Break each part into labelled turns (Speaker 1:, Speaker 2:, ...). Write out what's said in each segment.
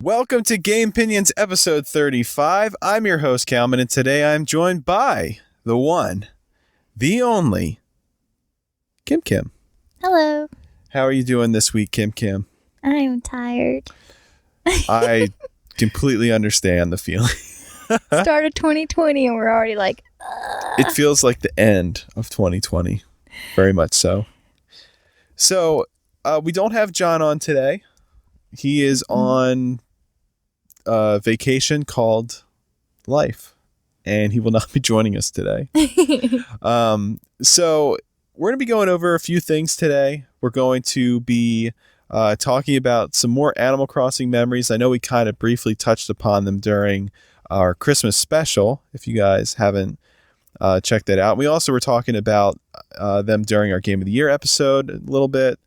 Speaker 1: Welcome to Gamepinions episode 35. I'm your host, Calman, and today I'm joined by the one, the only, Kim Kim.
Speaker 2: Hello.
Speaker 1: How are you doing this week, Kim Kim?
Speaker 2: I'm tired.
Speaker 1: I completely understand the feeling.
Speaker 2: Start of 2020 and we're already like,
Speaker 1: It feels like the end of 2020. Very much so. So, we don't have John on today. He is on vacation called Life, and he will not be joining us today. So we're going to be going over a few things today. We're going to be talking about some more Animal Crossing memories. I know we kind of briefly touched upon them during our Christmas special, if you guys haven't checked that out. We also were talking about them during our Game of the Year episode a little bit.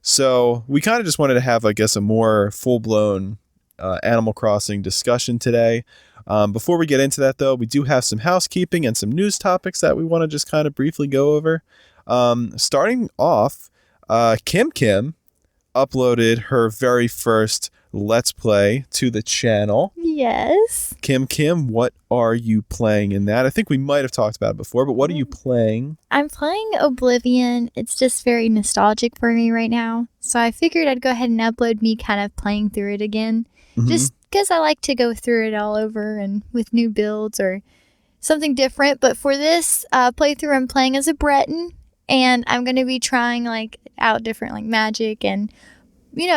Speaker 1: So we kind of just wanted to have, I guess, a more full-blown Animal Crossing discussion today. Before we get into that, though, we do have some housekeeping and some news topics that we want to just kind of briefly go over. Starting off, Kim Kim uploaded her very first Let's Play to the channel.
Speaker 2: yes.
Speaker 1: Kim, what are you playing in that? I think we might have talked about it before, but what are you playing?
Speaker 2: I'm playing Oblivion. It's just very nostalgic for me right now. So I figured I'd go ahead and upload me kind of playing through it again. Just because I like to go through it all over and with new builds or something different. But for this playthrough, I'm playing as a Breton. And I'm going to be trying out different magic and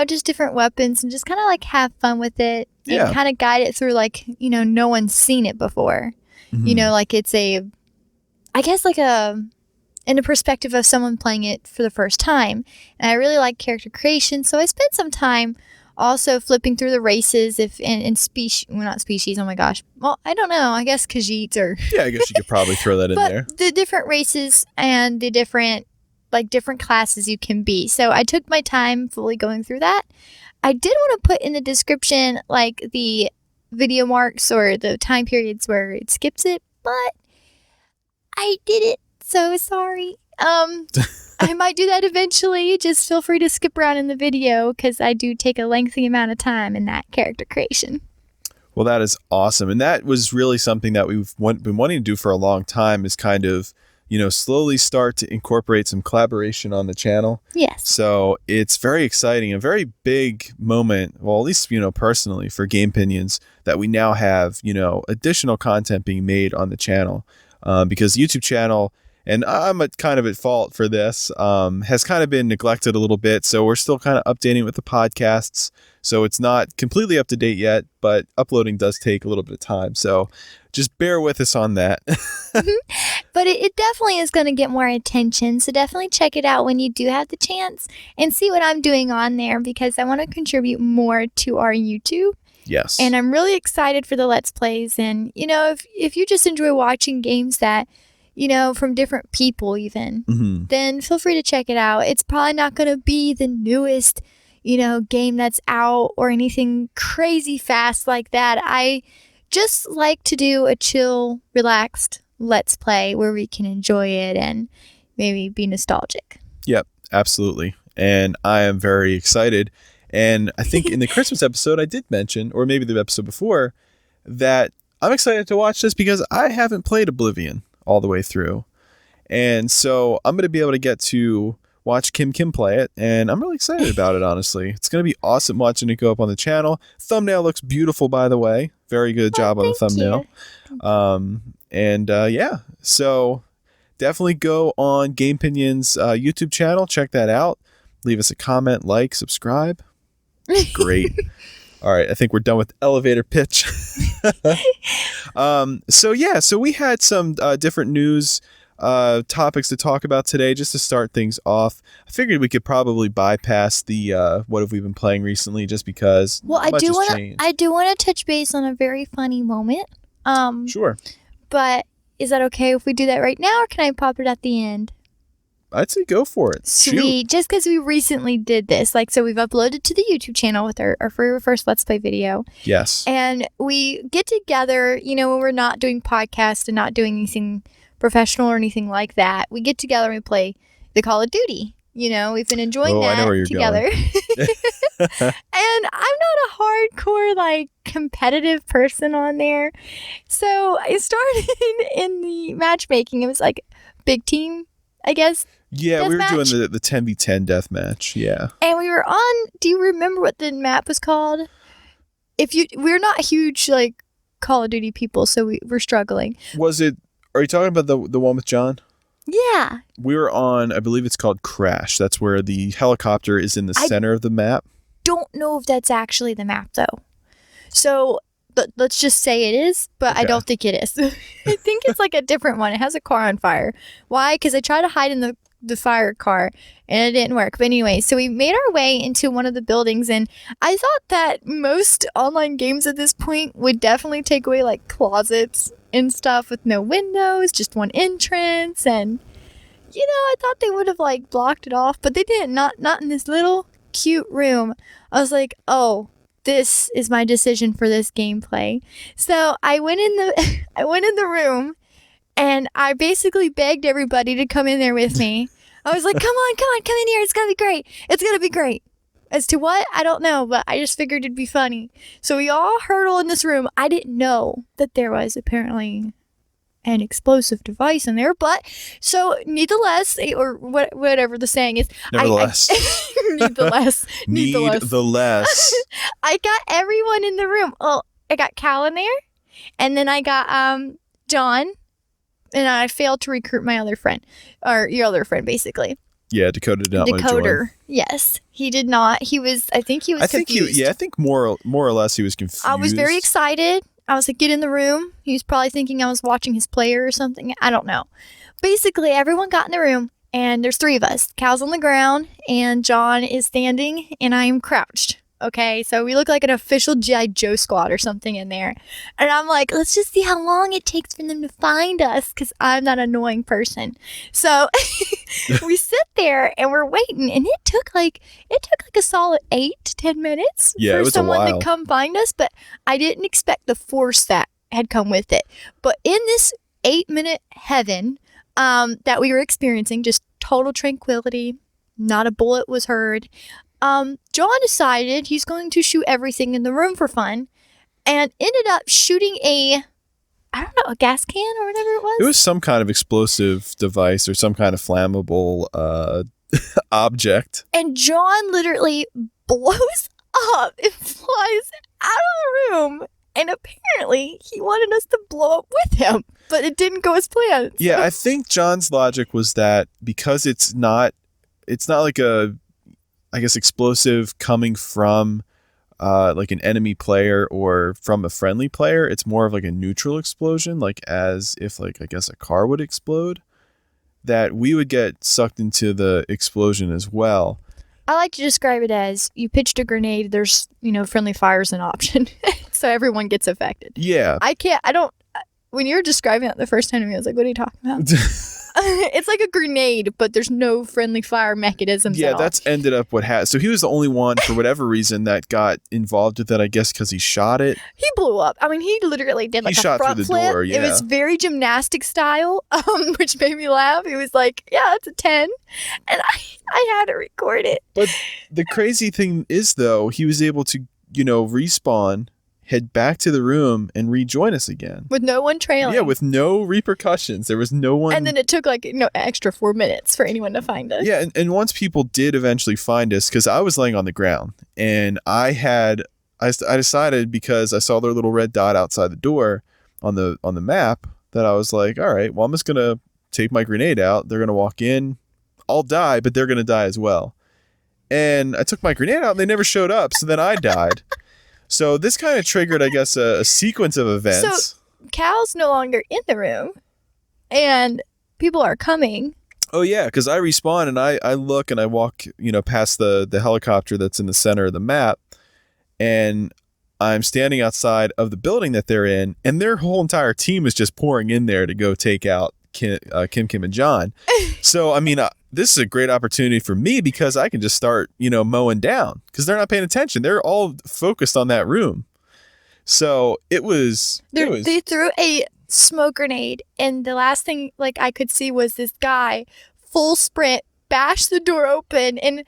Speaker 2: just different weapons and just kind of have fun with it and kind of guide it through no one's seen it before. It's in the perspective of someone playing it for the first time. And I really like character creation, so I spent some time also flipping through the races in species. Well, not species, oh my gosh. Well, I don't know. I guess Khajiits or...
Speaker 1: Yeah, I guess you could probably throw that in there.
Speaker 2: The different races and the different classes you can be. So I took my time fully going through that. I did want to put in the description the video marks or the time periods where it skips it, but I did it, so sorry. I might do that eventually. Just feel free to skip around in the video because I do take a lengthy amount of time in that character creation.
Speaker 1: Well, that is awesome. And that was really something that we've been wanting to do for a long time, is kind of, slowly start to incorporate some collaboration on the channel.
Speaker 2: Yes.
Speaker 1: So it's very exciting, a very big moment, well, at least, personally for Gamepinions, that we now have, additional content being made on the channel. Because the YouTube channel, and I'm kind of at fault for this, has kind of been neglected a little bit. So we're still kind of updating with the podcasts. So it's not completely up to date yet, but uploading does take a little bit of time. So just bear with us on that.
Speaker 2: But it definitely is going to get more attention. So definitely check it out when you do have the chance and see what I'm doing on there, because I want to contribute more to our YouTube.
Speaker 1: Yes.
Speaker 2: And I'm really excited for the Let's Plays. And, if you just enjoy watching games that, from different people even, then feel free to check it out. It's probably not going to be the newest, game that's out or anything crazy fast like that. I just like to do a chill, relaxed Let's Play where we can enjoy it and maybe be nostalgic.
Speaker 1: Yep, absolutely. And I am very excited. And I think in the Christmas episode, I did mention, or maybe the episode before, that I'm excited to watch this because I haven't played Oblivion all the way through. And so I'm going to be able to get to watch Kim play it, and I'm really excited about it, honestly. It's going to be awesome watching it go up on the channel. Thumbnail looks beautiful, by the way. Very good job on the thumbnail. So definitely go on Gamepinions YouTube channel. Check that out. Leave us a comment, subscribe. Great. All right, I think we're done with elevator pitch. So we had some different news topics to talk about today, just to start things off. I figured we could probably bypass the what have we been playing recently, just because.
Speaker 2: Well, I do want to touch base on a very funny moment.
Speaker 1: Sure.
Speaker 2: But is that okay if we do that right now, or can I pop it at the end?
Speaker 1: I'd say go for it.
Speaker 2: Sweet. Just because we recently did this. So we've uploaded to the YouTube channel with our very first Let's Play video.
Speaker 1: Yes.
Speaker 2: And we get together, when we're not doing podcasts and not doing anything professional or anything like that. We get together and we play the Call of Duty. We've been enjoying that
Speaker 1: I know where you're
Speaker 2: together. And I'm not a hardcore, like, competitive person on there. So I started in the matchmaking. It was like big team, I guess.
Speaker 1: Yeah, we were doing
Speaker 2: Deathmatch.
Speaker 1: the 10v10 deathmatch. Yeah.
Speaker 2: And we were on, do you remember what the map was called? We're not huge, like, Call of Duty people, so we're struggling.
Speaker 1: Are you talking about the one with John?
Speaker 2: Yeah.
Speaker 1: We were on, I believe it's called Crash. That's where the helicopter is in the center of the map.
Speaker 2: Don't know if that's actually the map, though. So let's just say it is, but
Speaker 1: Okay.
Speaker 2: I don't think it is. I think it's like a different one. It has a car on fire. Why? Because I tried to hide in the fire car and it didn't work. But anyway, so we made our way into one of the buildings, and I thought that most online games at this point would definitely take away like closets and stuff with no windows, just one entrance, and I thought they would have like blocked it off, but they didn't. Not in this little cute room. I was like, oh, this is my decision for this gameplay. So I went in the room, and I basically begged everybody to come in there with me. I was like, come in here. It's gonna be great. As to what, I don't know, but I just figured it'd be funny. So we all hurtle in this room. I didn't know that there was apparently an explosive device in there, but so nevertheless, or whatever the saying is,
Speaker 1: Nevertheless. Nevertheless.
Speaker 2: I got everyone in the room. Well, I got Cal in there, and then I got John, and I failed to recruit my other friend, or your other friend, basically.
Speaker 1: Yeah, Dakota did not want to join.
Speaker 2: Decoder. Yes, he did not. I think he was confused.
Speaker 1: I think more or less he was confused.
Speaker 2: I was very excited. I was like, get in the room. He was probably thinking I was watching his player or something. I don't know. Basically, everyone got in the room, and there's 3 of us. Cal's on the ground, and John is standing, and I'm crouched. Okay, so we look like an official G.I. Joe squad or something in there. And I'm like, let's just see how long it takes for them to find us, because I'm that annoying person. So we sit there and we're waiting, and it took like a solid 8 to 10 minutes for someone to come find us. But I didn't expect the force that had come with it. But in this 8-minute heaven that we were experiencing, just total tranquility, not a bullet was heard. John decided he's going to shoot everything in the room for fun, and ended up shooting a gas can or whatever it was.
Speaker 1: It was some kind of explosive device or some kind of flammable object.
Speaker 2: And John literally blows up and flies out of the room. And apparently he wanted us to blow up with him, but it didn't go as planned.
Speaker 1: Yeah, I think John's logic was that because it's not like a, I guess, explosive coming from like an enemy player or from a friendly player. It's more of like a neutral explosion, like as if, like, I guess a car would explode, that we would get sucked into the explosion as well.
Speaker 2: I like to describe it as you pitched a grenade, there's, friendly fire is an option. So everyone gets affected.
Speaker 1: Yeah.
Speaker 2: When you were describing it the first time to me, I was like, what are you talking about? It's like a grenade, but there's no friendly fire mechanisms at all.
Speaker 1: That's ended up what happened. So he was the only one, for whatever reason, that got involved with that, I guess because he shot it.
Speaker 2: He blew up. I mean, he literally did like a front flip.
Speaker 1: Door, yeah.
Speaker 2: It was very gymnastic style, which made me laugh. He was like, yeah, it's a 10. And I had to record it.
Speaker 1: But the crazy thing is, though, he was able to, respawn, head back to the room, and rejoin us again.
Speaker 2: With no one trailing.
Speaker 1: Yeah, with no repercussions. There was no one.
Speaker 2: And then it took extra 4 minutes for anyone to find us.
Speaker 1: Yeah, and once people did eventually find us, because I was laying on the ground, and I decided, because I saw their little red dot outside the door on the map, that I was like, all right, well, I'm just going to take my grenade out. They're going to walk in. I'll die, but they're going to die as well. And I took my grenade out, and they never showed up, so then I died. So this kind of triggered, I guess, a sequence of events.
Speaker 2: So Cal's no longer in the room, and people are coming.
Speaker 1: Oh, yeah, because I respawn, and I look, and I walk, past the helicopter that's in the center of the map, and I'm standing outside of the building that they're in, and their whole entire team is just pouring in there to go take out Kim, and John. So, I mean, this is a great opportunity for me, because I can just start, mowing down, because they're not paying attention. They're all focused on that room. So they
Speaker 2: threw a smoke grenade, and the last thing I could see was this guy full sprint bash the door open, and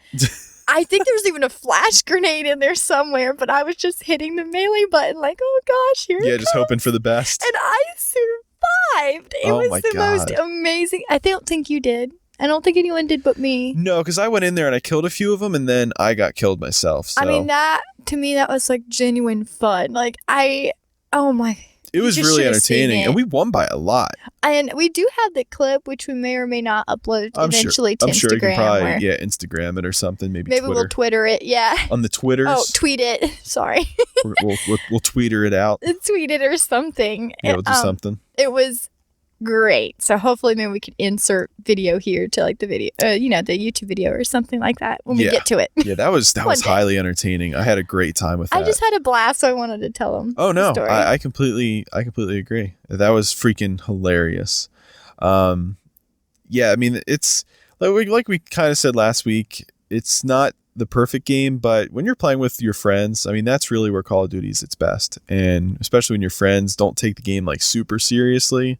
Speaker 2: I think there was even a flash grenade in there somewhere, but I was just hitting the melee button like, oh gosh, here it
Speaker 1: just
Speaker 2: comes.
Speaker 1: hoping for the best.
Speaker 2: And I survived. It was the most amazing. I don't think you did. I don't think anyone did but me.
Speaker 1: No, because I went in there and I killed a few of them, and then I got killed myself. So.
Speaker 2: I mean, to me, that was like genuine fun. Like, oh my.
Speaker 1: It was really entertaining, and we won by a lot.
Speaker 2: And we do have the clip, which we may or may not upload eventually to Instagram. I'm sure you can probably
Speaker 1: Instagram it or something. Maybe
Speaker 2: we'll Twitter it. Yeah.
Speaker 1: On the Twitters.
Speaker 2: Oh, tweet it. Sorry.
Speaker 1: we'll Twitter it out.
Speaker 2: Tweet it or something.
Speaker 1: Yeah, we'll do something.
Speaker 2: It was great. So hopefully maybe we could insert video here to like the video, the YouTube video or something like that when we get to it.
Speaker 1: Yeah, that was highly entertaining. I had a great time with that.
Speaker 2: I just had a blast, so I wanted to tell them.
Speaker 1: Oh no, I completely agree. That was freaking hilarious. Yeah, I mean, it's like we kind of said last week. It's not the perfect game, but when you're playing with your friends, I mean, that's really where Call of Duty is its best. And especially when your friends don't take the game like super seriously.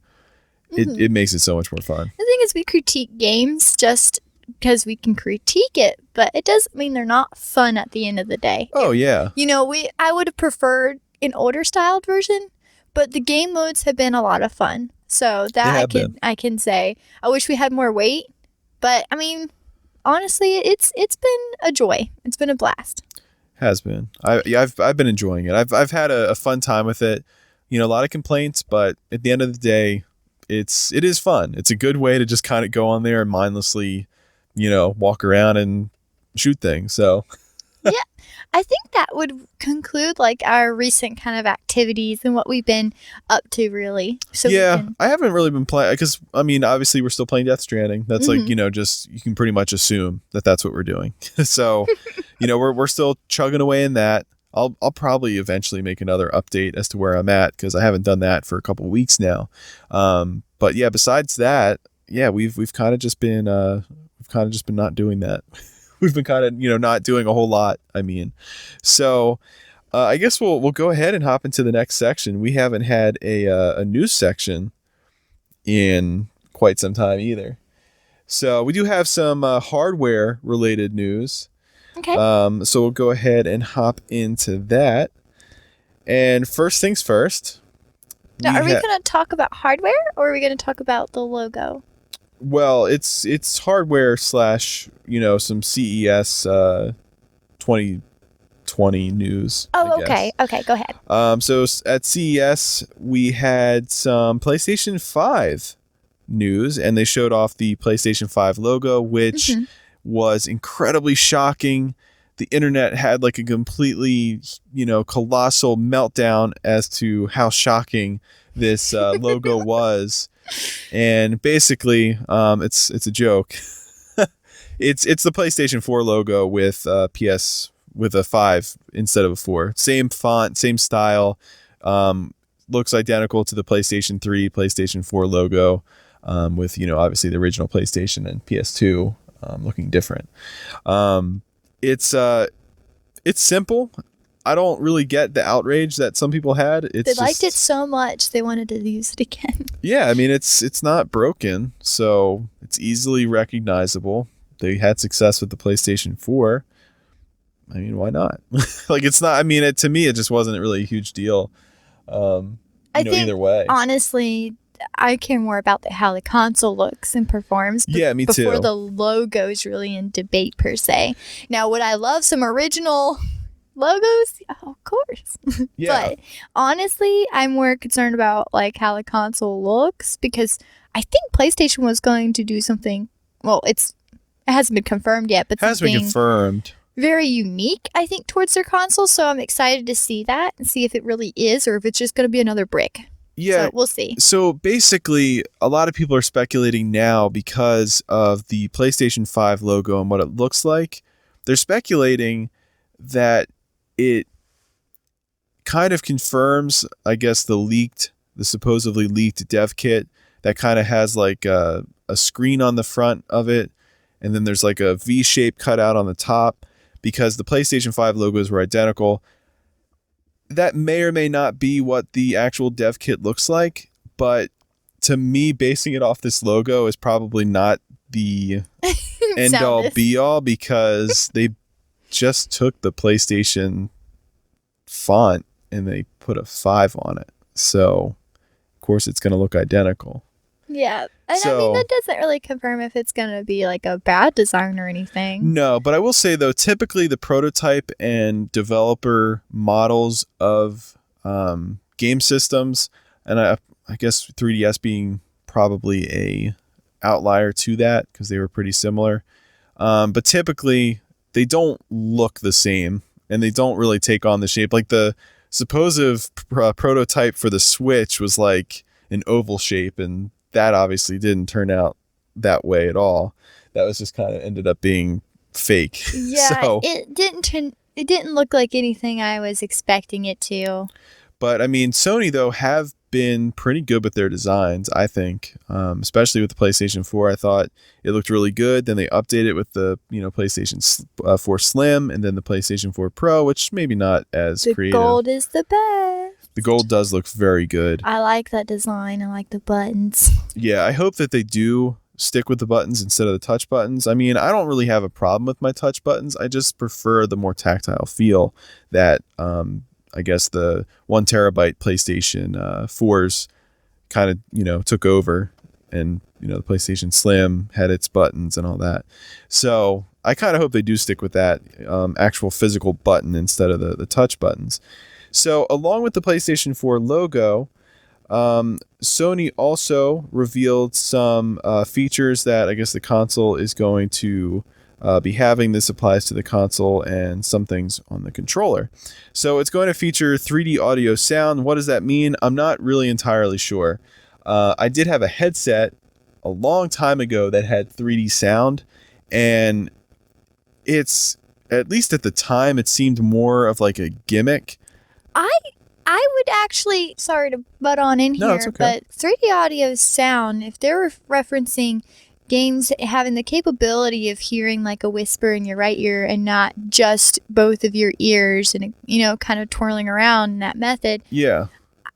Speaker 1: It makes it so much more fun.
Speaker 2: The thing is, we critique games just because we can critique it, but it doesn't mean they're not fun at the end of the day.
Speaker 1: Oh, yeah.
Speaker 2: I would have preferred an older styled version, but the game modes have been a lot of fun. So that I can say. I wish we had more weight, but I mean, honestly, it's been a joy. It's been a blast.
Speaker 1: Has been. I've been enjoying it. I've had a fun time with it. A lot of complaints, but at the end of the day, it is fun. It's a good way to just kind of go on there and mindlessly, walk around and shoot things. So
Speaker 2: yeah, I think that would conclude like our recent kind of activities and what we've been up to, really. So
Speaker 1: yeah, I haven't really been playing because I mean, obviously we're still playing Death Stranding. That's like just you can pretty much assume that that's what we're doing. So we're still chugging away in that. I'll probably eventually make another update as to where I'm at because I haven't done that for a couple of weeks now. But yeah, besides that, yeah, we've kind of just been not doing that. We've been kind of not doing a whole lot. I mean, so I guess we'll go ahead and hop into the next section. We haven't had a news section in quite some time either. So we do have some hardware related news.
Speaker 2: Okay.
Speaker 1: So we'll go ahead and hop into that. And first things first.
Speaker 2: Now, are we going to talk about hardware or are we going to talk about the logo?
Speaker 1: Well, it's hardware / some CES 2020 news.
Speaker 2: Oh, okay. Okay, go ahead.
Speaker 1: So at CES, we had some PlayStation 5 news, and they showed off the PlayStation 5 logo, which was incredibly shocking. The internet had like a completely, colossal meltdown as to how shocking this logo was. And basically, it's a joke. It's the PlayStation 4 logo with with a 5 instead of a 4. Same font, same style. Looks identical to the PlayStation 3, PlayStation 4 logo, with obviously the original PlayStation and PS2 looking different. It's simple. I don't really get the outrage that some people had.
Speaker 2: They liked it so much they wanted to use it again.
Speaker 1: Yeah, I mean it's not broken, so it's easily recognizable. They had success with the PlayStation 4. I mean, why not? Like it's not. I mean, to me, it just wasn't really a huge deal. I think either way.
Speaker 2: Honestly, I care more about how the console looks and performs.
Speaker 1: Yeah, me too.
Speaker 2: Before the logo is really in debate per se. Now, would I love some original logos? Oh, of course.
Speaker 1: Yeah.
Speaker 2: But honestly, I'm more concerned about like how the console looks because I think PlayStation was going to do something. Well, it hasn't been confirmed yet, but
Speaker 1: has been confirmed.
Speaker 2: Very unique, I think, towards their console. So I'm excited to see that and see if it really is or if it's just going to be another brick.
Speaker 1: Yeah,
Speaker 2: so we'll see.
Speaker 1: So basically, a lot of people are speculating now because of the PlayStation 5 logo and what it looks like. They're speculating that it kind of confirms, I guess, the supposedly leaked dev kit that kind of has like a screen on the front of it, and then there's like a V shape cut out on the top because the PlayStation 5 logos were identical. That may or may not be what the actual dev kit looks like, but to me, basing it off this logo is probably not the end all be all because they just took the PlayStation font and they put a 5 on it. So, of course, it's going to look identical.
Speaker 2: Yeah. And I mean, that doesn't really confirm if it's going to be like a bad design or anything.
Speaker 1: No, but I will say, though, typically the prototype and developer models of game systems, and I guess 3DS being probably a outlier to that because they were pretty similar. But typically they don't look the same and they don't really take on the shape. Like the supposed prototype for the Switch was like an oval shape, and that obviously didn't turn out that way at all. That was just kind of ended up being fake.
Speaker 2: Yeah,
Speaker 1: So,
Speaker 2: it didn't look like anything I was expecting it to.
Speaker 1: But I mean, Sony though have been pretty good with their designs, I think, especially with the PlayStation 4. I thought it looked really good. Then they updated it with the PlayStation 4 Slim, and then the PlayStation 4 Pro, which maybe not as creative.
Speaker 2: The gold is the best.
Speaker 1: The gold does look very good.
Speaker 2: I like that design. I like the buttons.
Speaker 1: Yeah, I hope that they do stick with the buttons instead of the touch buttons. I mean, I don't really have a problem with my touch buttons. I just prefer the more tactile feel that I guess the 1 terabyte PlayStation 4s kind of, took over, and, the PlayStation Slim had its buttons and all that. So I kind of hope they do stick with that actual physical button instead of the touch buttons. So along with the PlayStation 4 logo, Sony also revealed some features that I guess the console is going to be having. This applies to the console and some things on the controller. So it's going to feature 3D audio sound. What does that mean? I'm not really entirely sure. I did have a headset a long time ago that had 3D sound, and it's, at least at the time, it seemed more of like a gimmick.
Speaker 2: I would actually, sorry to butt on in here,
Speaker 1: it's okay.
Speaker 2: but 3D audio sound, if they're referencing games having the capability of hearing like a whisper in your right ear and not just both of your ears and, kind of twirling around in that method.
Speaker 1: Yeah.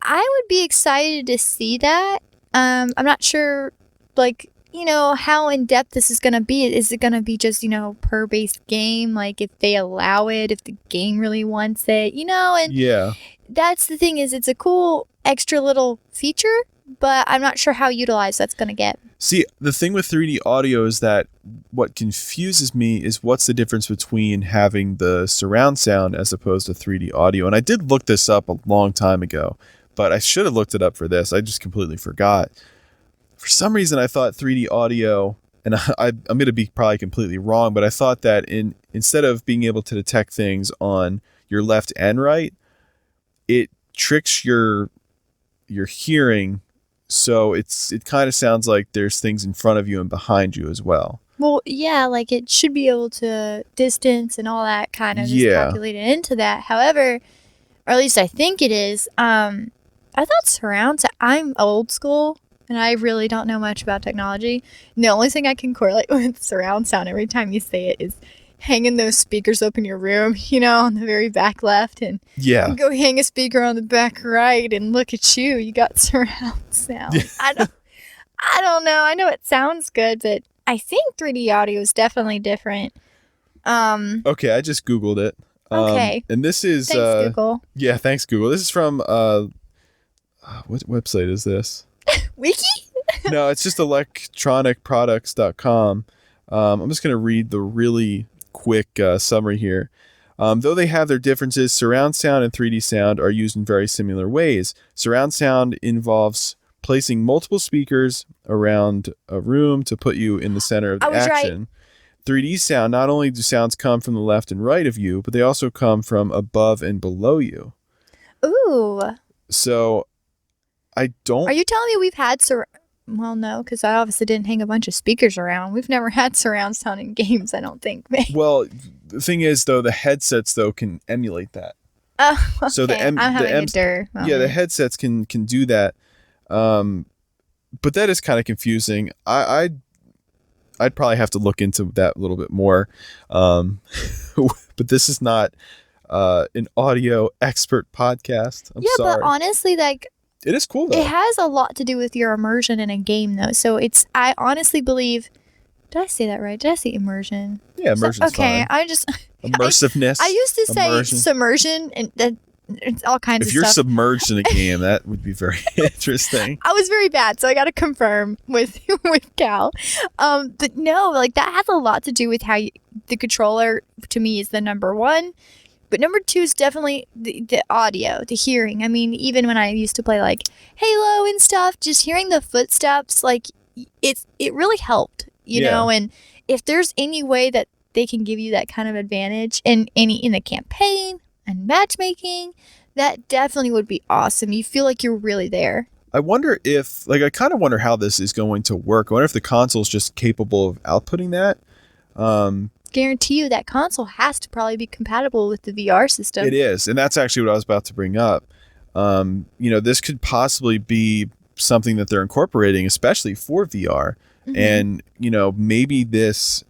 Speaker 2: I would be excited to see that. I'm not sure, how in depth this is going to be. Is it going to be just, per base game? Like if they allow it, if the game really wants it, and
Speaker 1: Yeah.
Speaker 2: That's the thing is it's a cool extra little feature, but I'm not sure how utilized that's going to get.
Speaker 1: See, the thing with 3D audio is that what confuses me is what's the difference between having the surround sound as opposed to 3D audio. And I did look this up a long time ago, but I should have looked it up for this. I just completely forgot. For some reason, I thought 3D audio, and I'm going to be probably completely wrong, but I thought that instead of being able to detect things on your left and right, it tricks your hearing, so it kind of sounds like there's things in front of you and behind you as well.
Speaker 2: Well, yeah, like it should be able to distance and all that kind of is calculated into that. However, or at least I think it is, I thought surround sound, I'm old school and I really don't know much about technology. And the only thing I can correlate with surround sound every time you say it is hanging those speakers up in your room, on the very back left, and go hang a speaker on the back right, and look at you got surround sound. Yeah. I don't know. I know it sounds good, but I think 3D audio is definitely different.
Speaker 1: Okay, I just Googled it.
Speaker 2: Okay.
Speaker 1: And this is
Speaker 2: thanks, Google.
Speaker 1: Yeah, thanks, Google. This is from what website is this?
Speaker 2: Wiki?
Speaker 1: No, it's just electronicproducts.com. I'm just going to read the really quick summary here. Though they have their differences, surround sound and 3D sound are used in very similar ways. Surround sound involves placing multiple speakers around a room to put you in the center of the action. Right. 3D sound, not only do sounds come from the left and right of you, but they also come from above and below you.
Speaker 2: Ooh.
Speaker 1: So, I don't...
Speaker 2: Are you telling me we've had Well, no, because I obviously didn't hang a bunch of speakers around. We've never had surround sound in games, I don't think.
Speaker 1: Well, the thing is, though, the headsets, though, can emulate that.
Speaker 2: Oh, okay.
Speaker 1: So the
Speaker 2: I'm having a dir moment.
Speaker 1: Yeah, the headsets can do that. But that is kind of confusing. I'd probably have to look into that a little bit more. But this is not an audio expert podcast. I'm sorry.
Speaker 2: But honestly, like...
Speaker 1: It is cool, though.
Speaker 2: It has a lot to do with your immersion in a game, though. So I honestly believe Did I say that right? Did I say immersion?
Speaker 1: Yeah, immersion's
Speaker 2: okay,
Speaker 1: fine. Immersiveness.
Speaker 2: I used to say
Speaker 1: immersion.
Speaker 2: submersion, and it's all kinds of
Speaker 1: stuff. If you're submerged in a game, that would be very interesting.
Speaker 2: I was very bad, so I got to confirm with Cal. But no, like that has a lot to do with how the controller, to me, is the number one. But number two is definitely the audio, the hearing. I mean, even when I used to play like Halo and stuff, just hearing the footsteps, like it really helped, you know. And if there's any way that they can give you that kind of advantage in the campaign and matchmaking, that definitely would be awesome. You feel like you're really there.
Speaker 1: I wonder if, I kind of wonder how this is going to work. I wonder if the console is just capable of outputting that.
Speaker 2: Guarantee you that console has to probably be compatible with the VR system.
Speaker 1: It is, and that's actually what I was about to bring up. This could possibly be something that they're incorporating, especially for VR. Mm-hmm. And, maybe this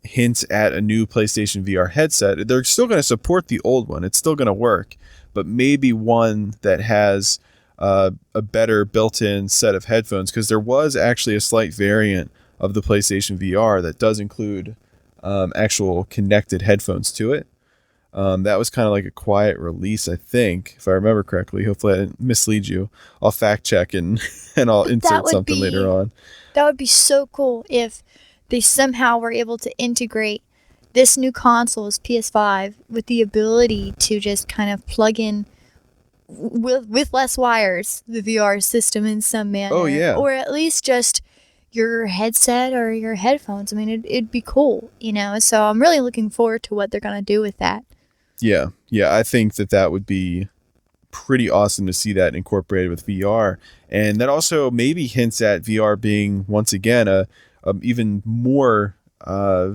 Speaker 1: hints at a new PlayStation VR headset. They're still going to support the old one. It's still going to work, but maybe one that has a better built-in set of headphones, because there was actually a slight variant of the PlayStation VR that does include actual connected headphones to it. That was kind of like a quiet release, I think, if I remember correctly. Hopefully I didn't mislead you. I'll fact check and I'll insert something later on.
Speaker 2: That would be so cool if they somehow were able to integrate this new console's PS5 with the ability to just kind of plug in with less wires the VR system in some manner.
Speaker 1: Oh, yeah.
Speaker 2: Or at least just your headset or your headphones. I mean, it'd be cool, So I'm really looking forward to what they're going to do with that.
Speaker 1: Yeah. I think that would be pretty awesome to see that incorporated with VR. And that also maybe hints at VR being, once again, a even more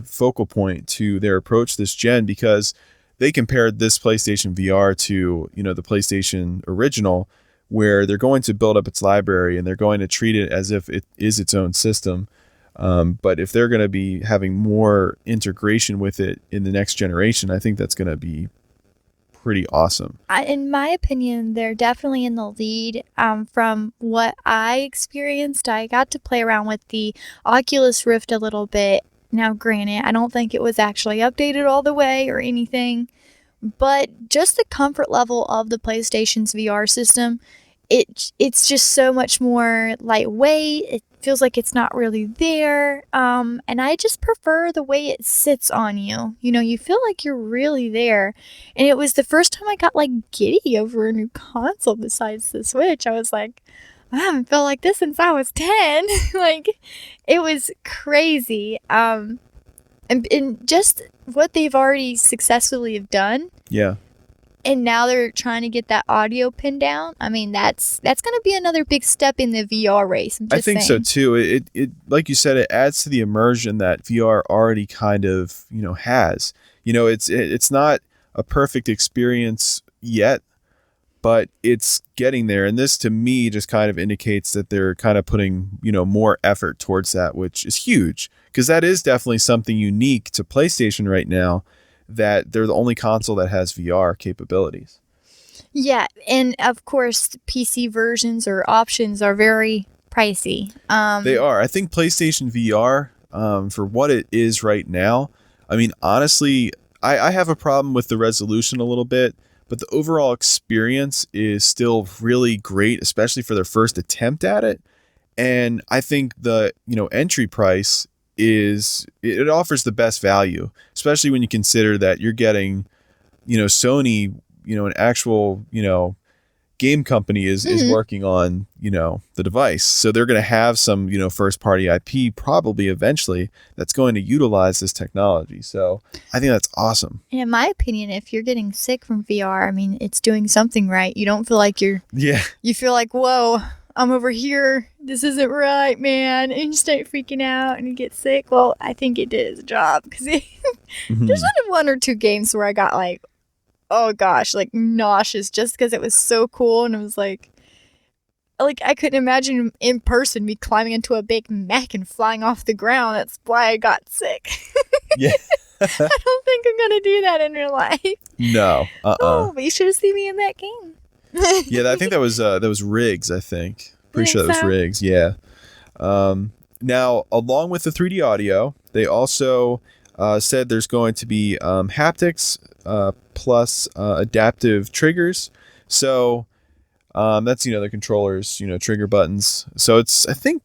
Speaker 1: focal point to their approach this gen, because they compared this PlayStation VR to, the PlayStation original, where they're going to build up its library and they're going to treat it as if it is its own system. But if they're going to be having more integration with it in the next generation, I think that's going to be pretty awesome.
Speaker 2: In my opinion, they're definitely in the lead. From what I experienced, I got to play around with the Oculus Rift a little bit. Now, granted, I don't think it was actually updated all the way or anything, but just the comfort level of the PlayStation's VR system, it's just so much more lightweight. It feels like it's not really there. And I just prefer the way it sits on you. You feel like you're really there. And it was the first time I got giddy over a new console besides the Switch. I was like, I haven't felt like this since I was 10. It was crazy. And just what they've already successfully have done.
Speaker 1: Yeah.
Speaker 2: And now they're trying to get that audio pinned down. I mean, that's going to be another big step in the VR race.
Speaker 1: I think so too. It like you said, it adds to the immersion that VR already kind of, has. It's not a perfect experience yet, but it's getting there. And this, to me, just kind of indicates that they're kind of putting, more effort towards that, which is huge, because that is definitely something unique to PlayStation right now, that they're the only console that has VR capabilities.
Speaker 2: Yeah, and of course, PC versions or options are very pricey.
Speaker 1: They are. I think PlayStation VR, for what it is right now, I mean, honestly, I have a problem with the resolution a little bit, but the overall experience is still really great, especially for their first attempt at it. And I think the, entry price it offers the best value, especially when you consider that you're getting, Sony, an actual, game company is working on, the device. So they're going to have some, first party IP probably eventually that's going to utilize this technology. So I think that's awesome.
Speaker 2: And in my opinion, if you're getting sick from VR, I mean, it's doing something right. You don't feel like you feel like, whoa, I'm over here. This isn't right, man. And you start freaking out and you get sick. Well, I think it did its job, because there's only one or two games where I got oh gosh, nauseous, just because it was so cool. And it was like I couldn't imagine in person me climbing into a Big Mac and flying off the ground. That's why I got sick.
Speaker 1: Yeah.
Speaker 2: I don't think I'm going to do that in real life.
Speaker 1: No.
Speaker 2: Oh, but you should have seen me in that game.
Speaker 1: Yeah, I think that was Riggs, I think. Pretty sure that was Riggs, yeah. Now, along with the 3D audio, they also said there's going to be haptics plus adaptive triggers. So that's the controllers, trigger buttons. So it's I think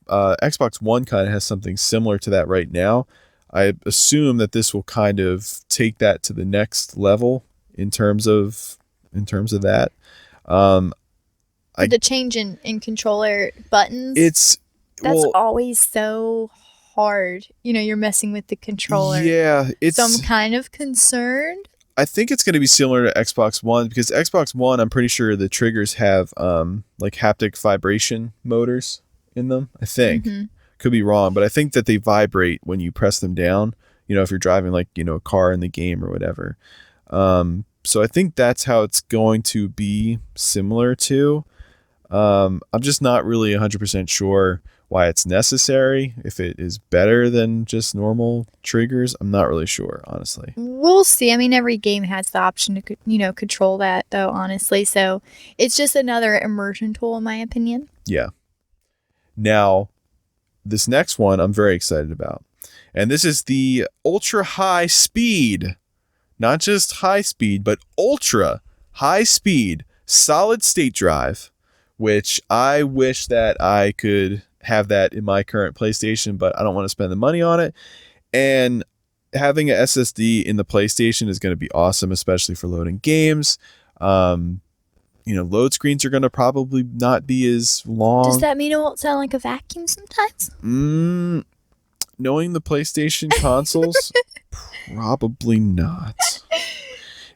Speaker 1: Xbox One kind of has something similar to that right now. I assume that this will kind of take that to the next level in terms of that.
Speaker 2: The change in controller buttons. That's always so hard. You're messing with the controller.
Speaker 1: Yeah,
Speaker 2: so I'm kind of concerned.
Speaker 1: I think it's going to be similar to Xbox One because Xbox One, I'm pretty sure the triggers have like haptic vibration motors in them. I think. Could be wrong, but I think that they vibrate when you press them down. If you're driving like a car in the game or whatever. So I think that's how it's going to be similar to. I'm just not really 100% sure why it's necessary. If it is better than just normal triggers, I'm not really sure, honestly.
Speaker 2: We'll see. I mean, every game has the option to control that, though, honestly. So it's just another immersion tool, in my opinion.
Speaker 1: Yeah. Now, this next one I'm very excited about. And this is the ultra high speed, not just high speed, but ultra high speed solid state drive, which I wish that I could have that in my current PlayStation, but I don't want to spend the money on it. And having an SSD in the PlayStation is going to be awesome, especially for loading games. Load screens are going to probably not be as long.
Speaker 2: Does that mean it won't sound like a vacuum sometimes?
Speaker 1: Knowing the PlayStation consoles, probably not.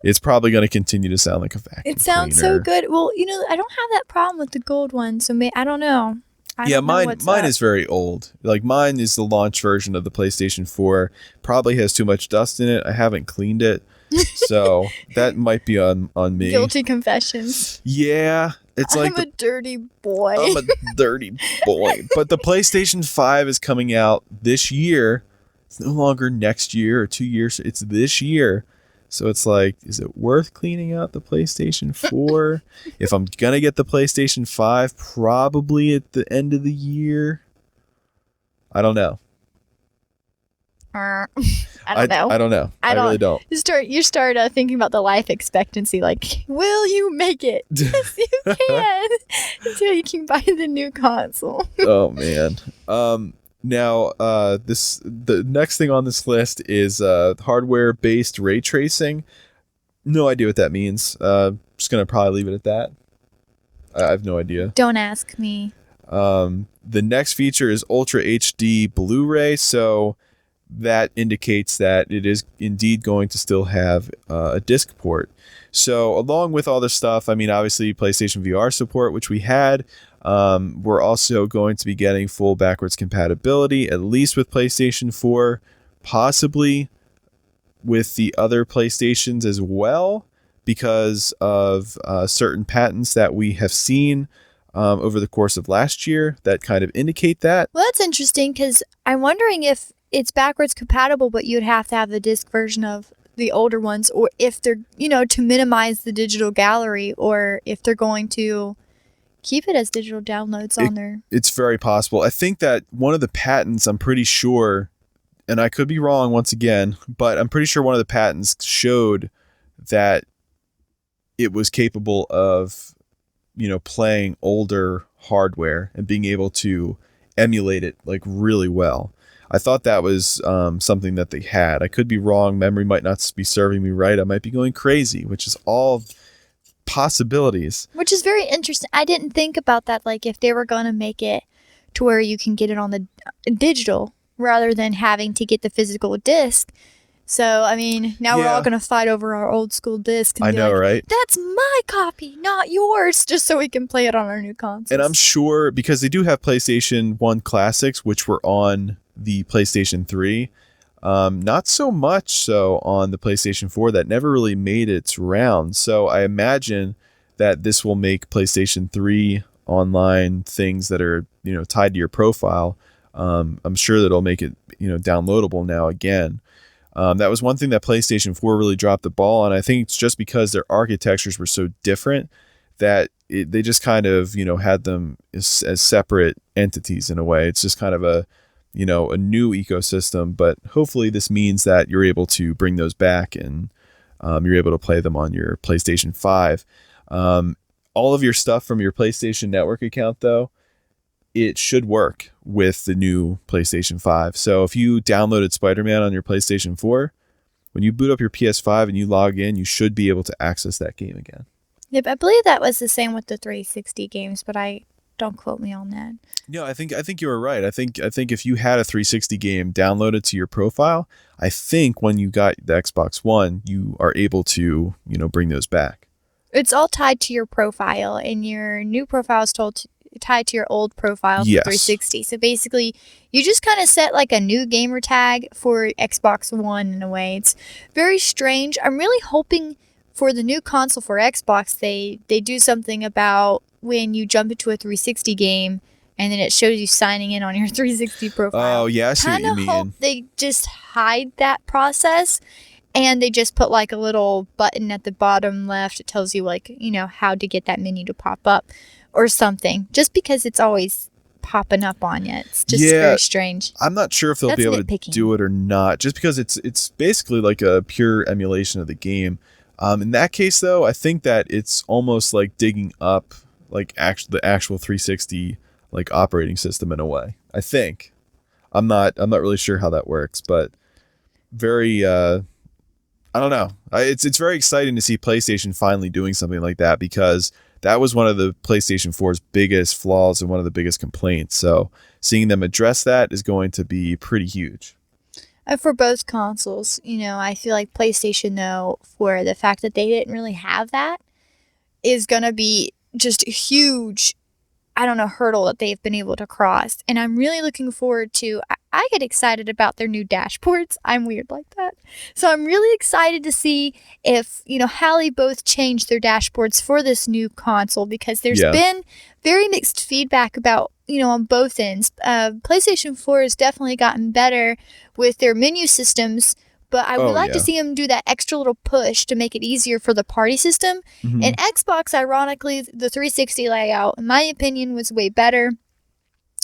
Speaker 1: It's probably going to continue to sound like a vacuum
Speaker 2: It sounds
Speaker 1: cleaner.
Speaker 2: so good. Well, I don't have that problem with the gold one, so I don't know.
Speaker 1: Mine is very old. Like mine is the launch version of the PlayStation 4. Probably has too much dust in it. I haven't cleaned it. So that might be on me.
Speaker 2: Guilty confessions.
Speaker 1: Yeah.
Speaker 2: I'm a dirty boy.
Speaker 1: I'm a dirty boy. But the PlayStation 5 is coming out this year. It's no longer next year or 2 years. It's this year. So it's like, is it worth cleaning out the PlayStation 4? If I'm going to get the PlayStation 5, probably at the end of the year. I don't know.
Speaker 2: I don't know.
Speaker 1: I don't know. I really don't.
Speaker 2: You start thinking about the life expectancy. Like, will you make it? Yes, you can. Until you can buy the new console.
Speaker 1: Oh man. Now, the next thing on this list is hardware-based ray tracing. No idea what that means. Just gonna probably leave it at that. I have no idea.
Speaker 2: Don't ask me.
Speaker 1: The next feature is Ultra HD Blu-ray, so that indicates that it is indeed going to still have a disc port. So along with all this stuff, I mean, obviously PlayStation VR support, which we had. We're also going to be getting full backwards compatibility, at least with PlayStation 4, possibly with the other PlayStations as well, because of certain patents that we have seen over the course of last year that kind of indicate that.
Speaker 2: Well, that's interesting because I'm wondering if it's backwards compatible, but you'd have to have the disc version of the older ones, or if they're, to minimize the digital gallery, or if they're going to keep it as digital downloads on there.
Speaker 1: It's very possible. I think that one of the patents, I'm pretty sure, and I could be wrong once again, but I'm pretty sure one of the patents showed that it was capable of, playing older hardware and being able to emulate it like really well. I thought that was something that they had. I could be wrong. Memory might not be serving me right. I might be going crazy, which is all possibilities.
Speaker 2: Which is very interesting. I didn't think about that. Like if they were going to make it to where you can get it on the digital rather than having to get the physical disc. So, I mean, now we're all going to fight over our old school disc. And
Speaker 1: I know, right?
Speaker 2: That's my copy, not yours, just so we can play it on our new console.
Speaker 1: And I'm sure, because they do have PlayStation 1 Classics, which were on the PlayStation 3. Not so much so on the PlayStation 4. That never really made its round. So I imagine that this will make PlayStation 3 online things that are, tied to your profile. I'm sure that it'll make it, downloadable now again. That was one thing that PlayStation 4 really dropped the ball on. I think it's just because their architectures were so different that they just kind of, had them as separate entities in a way. It's just kind of a new ecosystem, but hopefully this means that you're able to bring those back and you're able to play them on your PlayStation 5. All of your stuff from your PlayStation Network account, though, it should work with the new PlayStation 5. So if you downloaded Spider-Man on your PlayStation 4, when you boot up your PS5 and you log in, you should be able to access that game again.
Speaker 2: Yep, I believe that was the same with the 360 games, but don't quote me on that.
Speaker 1: No, I think you were right. I think if you had a 360 game downloaded to your profile, I think when you got the Xbox One, you are able to, bring those back.
Speaker 2: It's all tied to your profile, and your new profile is tied to your old profile for 360. So basically, you just kind of set like a new gamer tag for Xbox One in a way. It's very strange. I'm really hoping for the new console for Xbox, they do something about when you jump into a 360 game and then it shows you signing in on your 360 profile.
Speaker 1: Oh, yeah, I see what you mean.
Speaker 2: Hope they just hide that process and they just put like a little button at the bottom left. It tells you like, how to get that menu to pop up or something. Just because it's always popping up on you. It's just very strange.
Speaker 1: I'm not sure if they'll be able to do it or not, just because it's basically like a pure emulation of the game. In that case, though, I think that it's almost like digging up like the actual 360 like operating system in a way. I think. I'm not really sure how that works, but very I don't know. It's very exciting to see PlayStation finally doing something like that, because that was one of the PlayStation 4's biggest flaws and one of the biggest complaints. So seeing them address that is going to be pretty huge.
Speaker 2: For both consoles, I feel like PlayStation, though, for the fact that they didn't really have that, is going to be just a huge, hurdle that they've been able to cross. And I'm really looking forward to, I get excited about their new dashboards. I'm weird like that. So I'm really excited to see if, how they both change their dashboards for this new console, because there's been very mixed feedback about, on both ends. PlayStation 4 has definitely gotten better with their menu systems, but I would like to see them do that extra little push to make it easier for the party system.
Speaker 1: Mm-hmm.
Speaker 2: And Xbox, ironically, the 360 layout, in my opinion, was way better.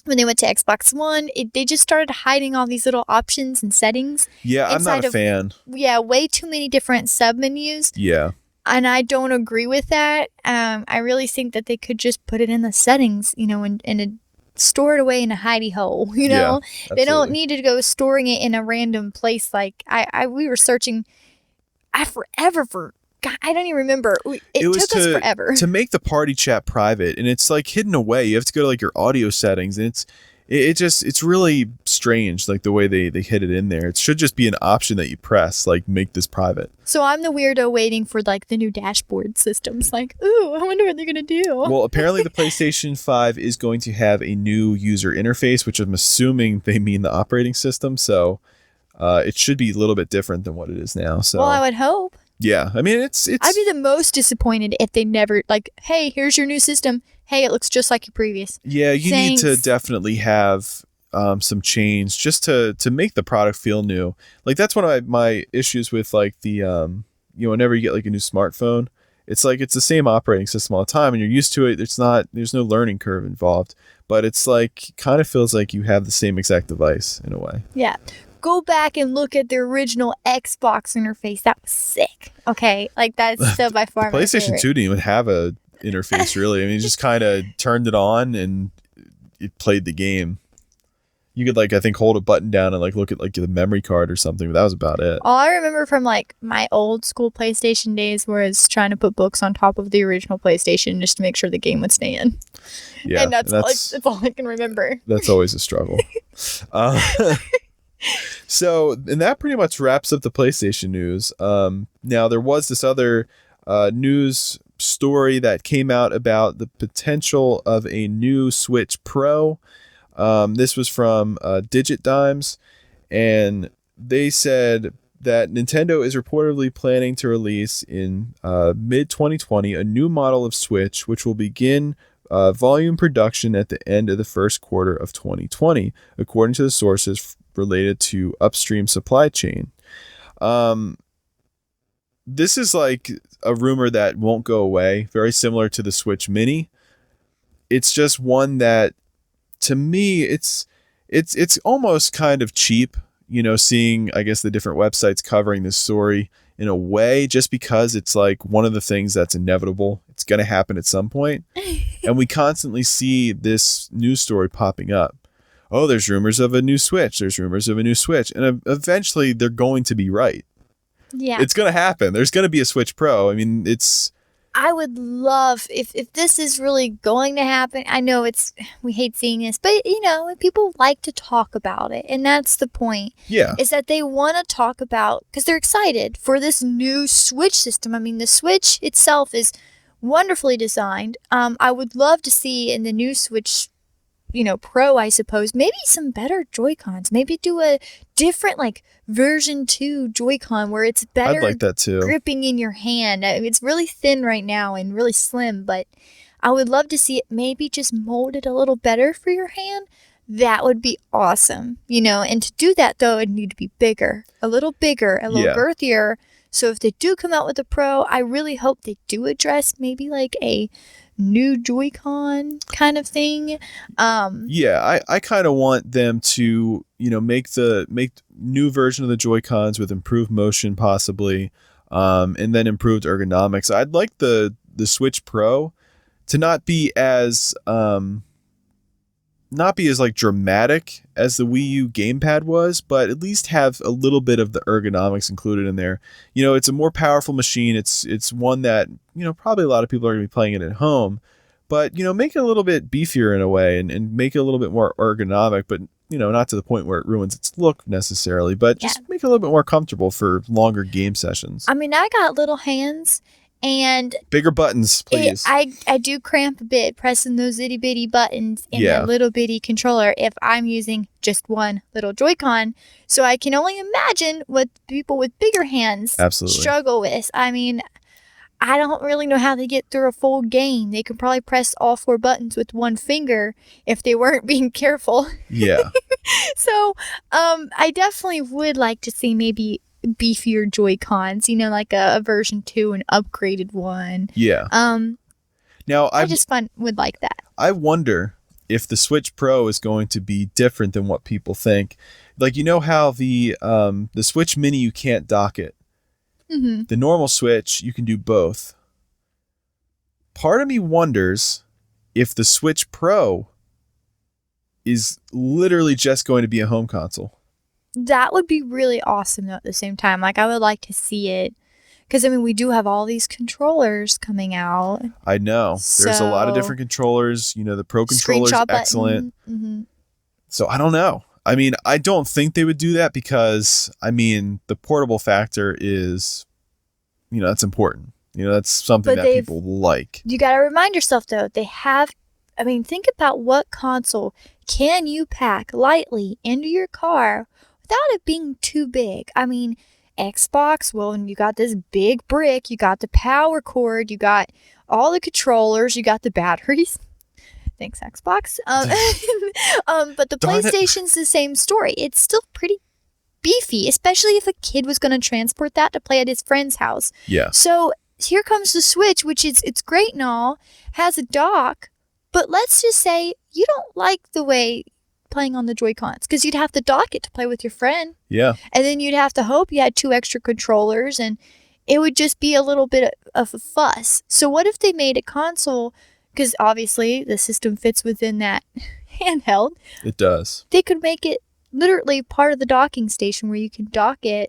Speaker 2: When they went to Xbox One, they just started hiding all these little options and settings.
Speaker 1: Yeah, I'm not a fan.
Speaker 2: Yeah, way too many different sub-menus.
Speaker 1: Yeah. And
Speaker 2: I don't agree with that. I really think that they could just put it in the settings, and store it away in a hidey hole,
Speaker 1: Yeah,
Speaker 2: they don't need to go storing it in a random place. Like we were searching forever for, God, I don't even remember. It took us forever
Speaker 1: to make the party chat private, and it's like hidden away. You have to go to like your audio settings, and it's really strange, like the way they hid it in there. It should just be an option that you press, like make this private.
Speaker 2: So I'm the weirdo waiting for like the new dashboard systems. Like, ooh, I wonder what they're gonna do.
Speaker 1: Well, apparently the PlayStation 5 is going to have a new user interface, which I'm assuming they mean the operating system. So it should be a little bit different than what it is now. So
Speaker 2: well, I would hope.
Speaker 1: Yeah, I mean it's.
Speaker 2: I'd be the most disappointed if they never like, hey, here's your new system. Hey, it looks just like your previous.
Speaker 1: Yeah, you
Speaker 2: Thanks.
Speaker 1: need to definitely have some change just to make the product feel new. Like that's one of my issues with like the whenever you get like a new smartphone, it's like it's the same operating system all the time and you're used to it. There's no learning curve involved, but it's like kind of feels like you have the same exact device in a way.
Speaker 2: Yeah. Go back and look at the original Xbox interface. That was sick. Okay, like that's still by far
Speaker 1: the PlayStation
Speaker 2: my favorite.
Speaker 1: 2 didn't even have a interface really. I mean, you just kind of turned it on and it played the game. You could like I think hold a button down and like look at like the memory card or something, but that was about it.
Speaker 2: All I remember from like my old school PlayStation days was trying to put books on top of the original PlayStation just to make sure the game would stay in.
Speaker 1: Yeah,
Speaker 2: and that's all I can remember.
Speaker 1: That's always a struggle. So, and that pretty much wraps up the PlayStation news. Now there was this other news story that came out about the potential of a new Switch Pro. This was from Digit Dimes, and they said that Nintendo is reportedly planning to release in mid-2020 a new model of Switch, which will begin volume production at the end of the first quarter of 2020, according to the sources related to upstream supply chain. This is like a rumor that won't go away, very similar to the Switch Mini. It's just one that to me, it's almost kind of cheap, seeing, I guess, the different websites covering this story in a way, just because it's like one of the things that's inevitable. It's going to happen at some point. And we constantly see this news story popping up. Oh, there's rumors of a new Switch. There's rumors of a new Switch. And eventually they're going to be right.
Speaker 2: Yeah.
Speaker 1: It's going to happen. There's going to be a Switch Pro. I mean,
Speaker 2: I would love if this is really going to happen. I know we hate seeing this, but people like to talk about it, and that's the point.
Speaker 1: Yeah.
Speaker 2: Is that they want to talk about, because they're excited for this new Switch system. I mean, the Switch itself is wonderfully designed. I would love to see in the new Switch, Pro, I suppose, maybe some better Joy-Cons. Maybe do a different, like, version 2 Joy-Con where it's better
Speaker 1: I'd like that too.
Speaker 2: gripping in your hand. I mean, it's really thin right now and really slim, but I would love to see it maybe just molded a little better for your hand. That would be awesome, and to do that, though, it'd need to be bigger, a little girthier. So if they do come out with a Pro, I really hope they do address maybe like a new Joy-Con kind of thing.
Speaker 1: I kind of want them to, make new version of the Joy-Cons with improved motion possibly, and then improved ergonomics. I'd like the Switch Pro to not be as like dramatic as the Wii U gamepad was, but at least have a little bit of the ergonomics included in there. It's a more powerful machine. It's one that, probably a lot of people are going to be playing it at home, but, make it a little bit beefier in a way and make it a little bit more ergonomic, but, not to the point where it ruins its look necessarily, but just make it a little bit more comfortable for longer game sessions.
Speaker 2: I mean, I got little hands. And
Speaker 1: bigger buttons, please.
Speaker 2: I do cramp a bit pressing those itty bitty buttons in that little bitty controller if I'm using just one little Joy-Con. So I can only imagine what people with bigger hands struggle with. I mean, I don't really know how they get through a full game. They could probably press all 4 buttons with one finger if they weren't being careful.
Speaker 1: Yeah.
Speaker 2: So I definitely would like to see maybe beefier Joy-Cons, like a version 2, an upgraded one.
Speaker 1: Yeah. Now
Speaker 2: I just would like that.
Speaker 1: I wonder if the Switch Pro is going to be different than what people think. Like, how the Switch Mini, you can't dock it.
Speaker 2: Mm-hmm.
Speaker 1: The normal Switch, you can do both. Part of me wonders if the Switch Pro is literally just going to be a home console.
Speaker 2: That would be really awesome, though, at the same time. Like, I would like to see it. Because, I mean, we do have all these controllers coming out.
Speaker 1: I know. There's a lot of different controllers. The Pro controller's excellent.
Speaker 2: Mm-hmm.
Speaker 1: So, I don't know. I mean, I don't think they would do that because, I mean, the portable factor is, that's important. That's something that people like.
Speaker 2: You got to remind yourself, though, they have, I mean, think about what console can you pack lightly into your car without it being too big. I mean, Xbox, well, you got this big brick, you got the power cord, you got all the controllers, you got the batteries. Thanks, Xbox. But the PlayStation's the same story. It's still pretty beefy, especially if a kid was going to transport that to play at his friend's house.
Speaker 1: Yeah.
Speaker 2: So here comes the Switch, which it's great and all, has a dock, but let's just say you don't like the way playing on the Joy-Cons because you'd have to dock it to play with your friend.
Speaker 1: Yeah.
Speaker 2: And then you'd have to hope you had 2 extra controllers and it would just be a little bit of a fuss. So what if they made a console, because obviously the system fits within that handheld.
Speaker 1: It does.
Speaker 2: They could make it literally part of the docking station where you can dock a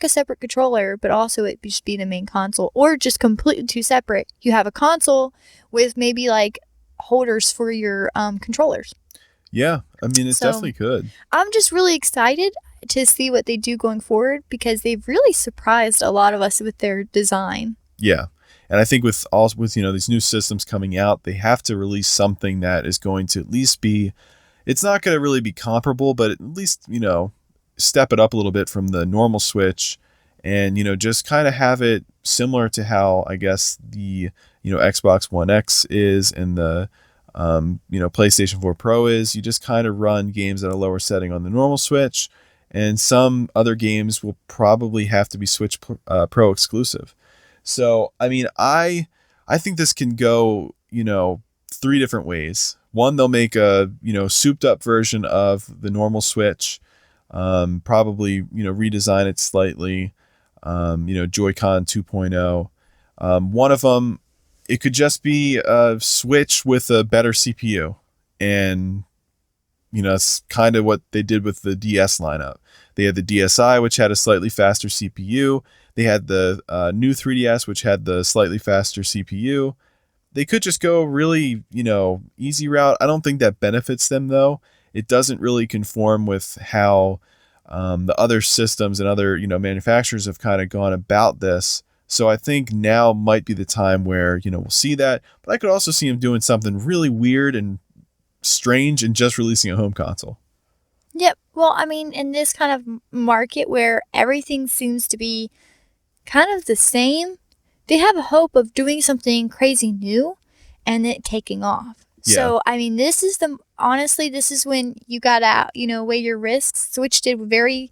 Speaker 2: separate controller, but also it just be the main console, or just completely 2 separate. You have a console with maybe like holders for your controllers.
Speaker 1: Yeah, I mean, it definitely could.
Speaker 2: I'm just really excited to see what they do going forward because they've really surprised a lot of us with their design.
Speaker 1: Yeah, and I think with these new systems coming out, they have to release something that is going to at least be. It's not going to really be comparable, but at least step it up a little bit from the normal Switch, and just kind of have it similar to how I guess the Xbox One X is and the PlayStation 4 Pro is. You just kind of run games at a lower setting on the normal Switch, and some other games will probably have to be Switch Pro exclusive. So, I mean, I think this can go, 3 different ways. One, they'll make a souped up version of the normal Switch, probably redesign it slightly, Joy-Con 2.0. One of them, it could just be a Switch with a better CPU, and it's kind of what they did with the DS lineup. They had the DSi, which had a slightly faster CPU. They had the new 3DS, which had the slightly faster CPU. They could just go really, easy route. I don't think that benefits them, though. It doesn't really conform with how the other systems and other, manufacturers have kind of gone about this. So I think now might be the time where, we'll see that. But I could also see them doing something really weird and strange and just releasing a home console.
Speaker 2: Yep. Well, I mean, in this kind of market where everything seems to be kind of the same, they have a hope of doing something crazy new and it taking off.
Speaker 1: Yeah.
Speaker 2: So, I mean, this is when you got out, weigh your risks. Switch did very,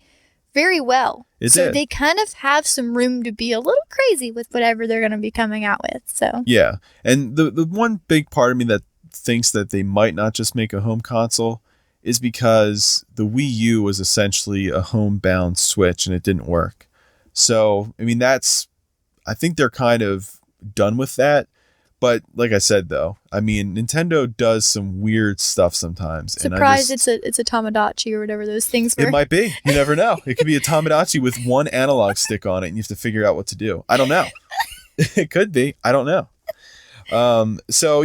Speaker 2: very well. So they kind of have some room to be a little crazy with whatever they're going to be coming out with. So
Speaker 1: yeah. And the one big part of me that thinks that they might not just make a home console is because the Wii U was essentially a homebound Switch and it didn't work. So, I mean, I think they're kind of done with that. But like I said, though, I mean, Nintendo does some weird stuff sometimes.
Speaker 2: Surprised it's a Tamagotchi or whatever those things were.
Speaker 1: It might be. You never know. It could be a Tamagotchi with one analog stick on it and you have to figure out what to do. I don't know. It could be. I don't know. So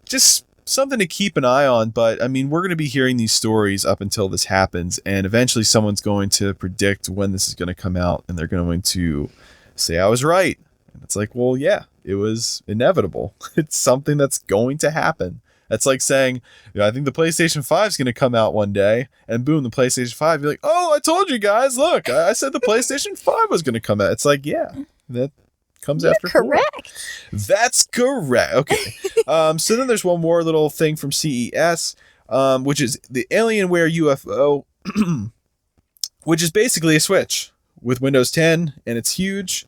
Speaker 1: just something to keep an eye on. But I mean, we're going to be hearing these stories up until this happens, and eventually someone's going to predict when this is going to come out, and they're going to say I was right. And it's like, well, yeah, it was inevitable. It's something that's going to happen. That's like saying, I think the PlayStation 5 is going to come out one day, and boom, the PlayStation 5. You're like, oh, I told you guys. Look, I said the PlayStation 5 was going to come out. It's like, yeah, that comes after 4.
Speaker 2: Correct.
Speaker 1: That's correct. Okay. So then there's one more little thing from CES, which is the Alienware UFO, which is basically a Switch with Windows 10, and it's huge.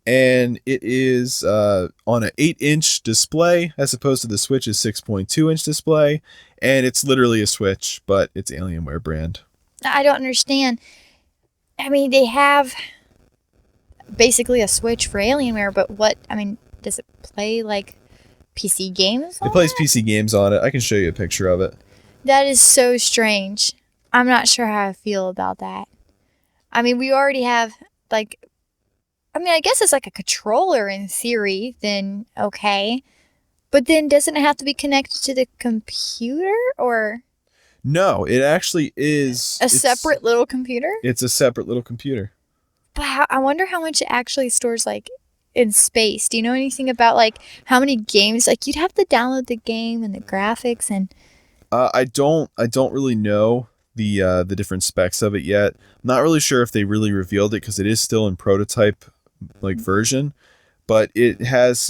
Speaker 1: And it is on an 8-inch display as opposed to the Switch's 6.2-inch display. And it's literally a Switch, but it's Alienware brand.
Speaker 2: I don't understand. I mean, they have basically a Switch for Alienware, but does it play like PC games?
Speaker 1: It plays PC games on it. I can show you a picture of it.
Speaker 2: That is so strange. I'm not sure how I feel about that. I mean, we already have I guess it's like a controller in theory, then okay. But then doesn't it have to be connected to the computer or?
Speaker 1: No, it actually is.
Speaker 2: A separate little computer?
Speaker 1: It's a separate little computer.
Speaker 2: But I wonder how much it actually stores in space. Do you know anything about how many games? You'd have to download the game and the graphics and.
Speaker 1: I don't really know the different specs of it yet. I'm not really sure if they really revealed it because it is still in prototype version, but it has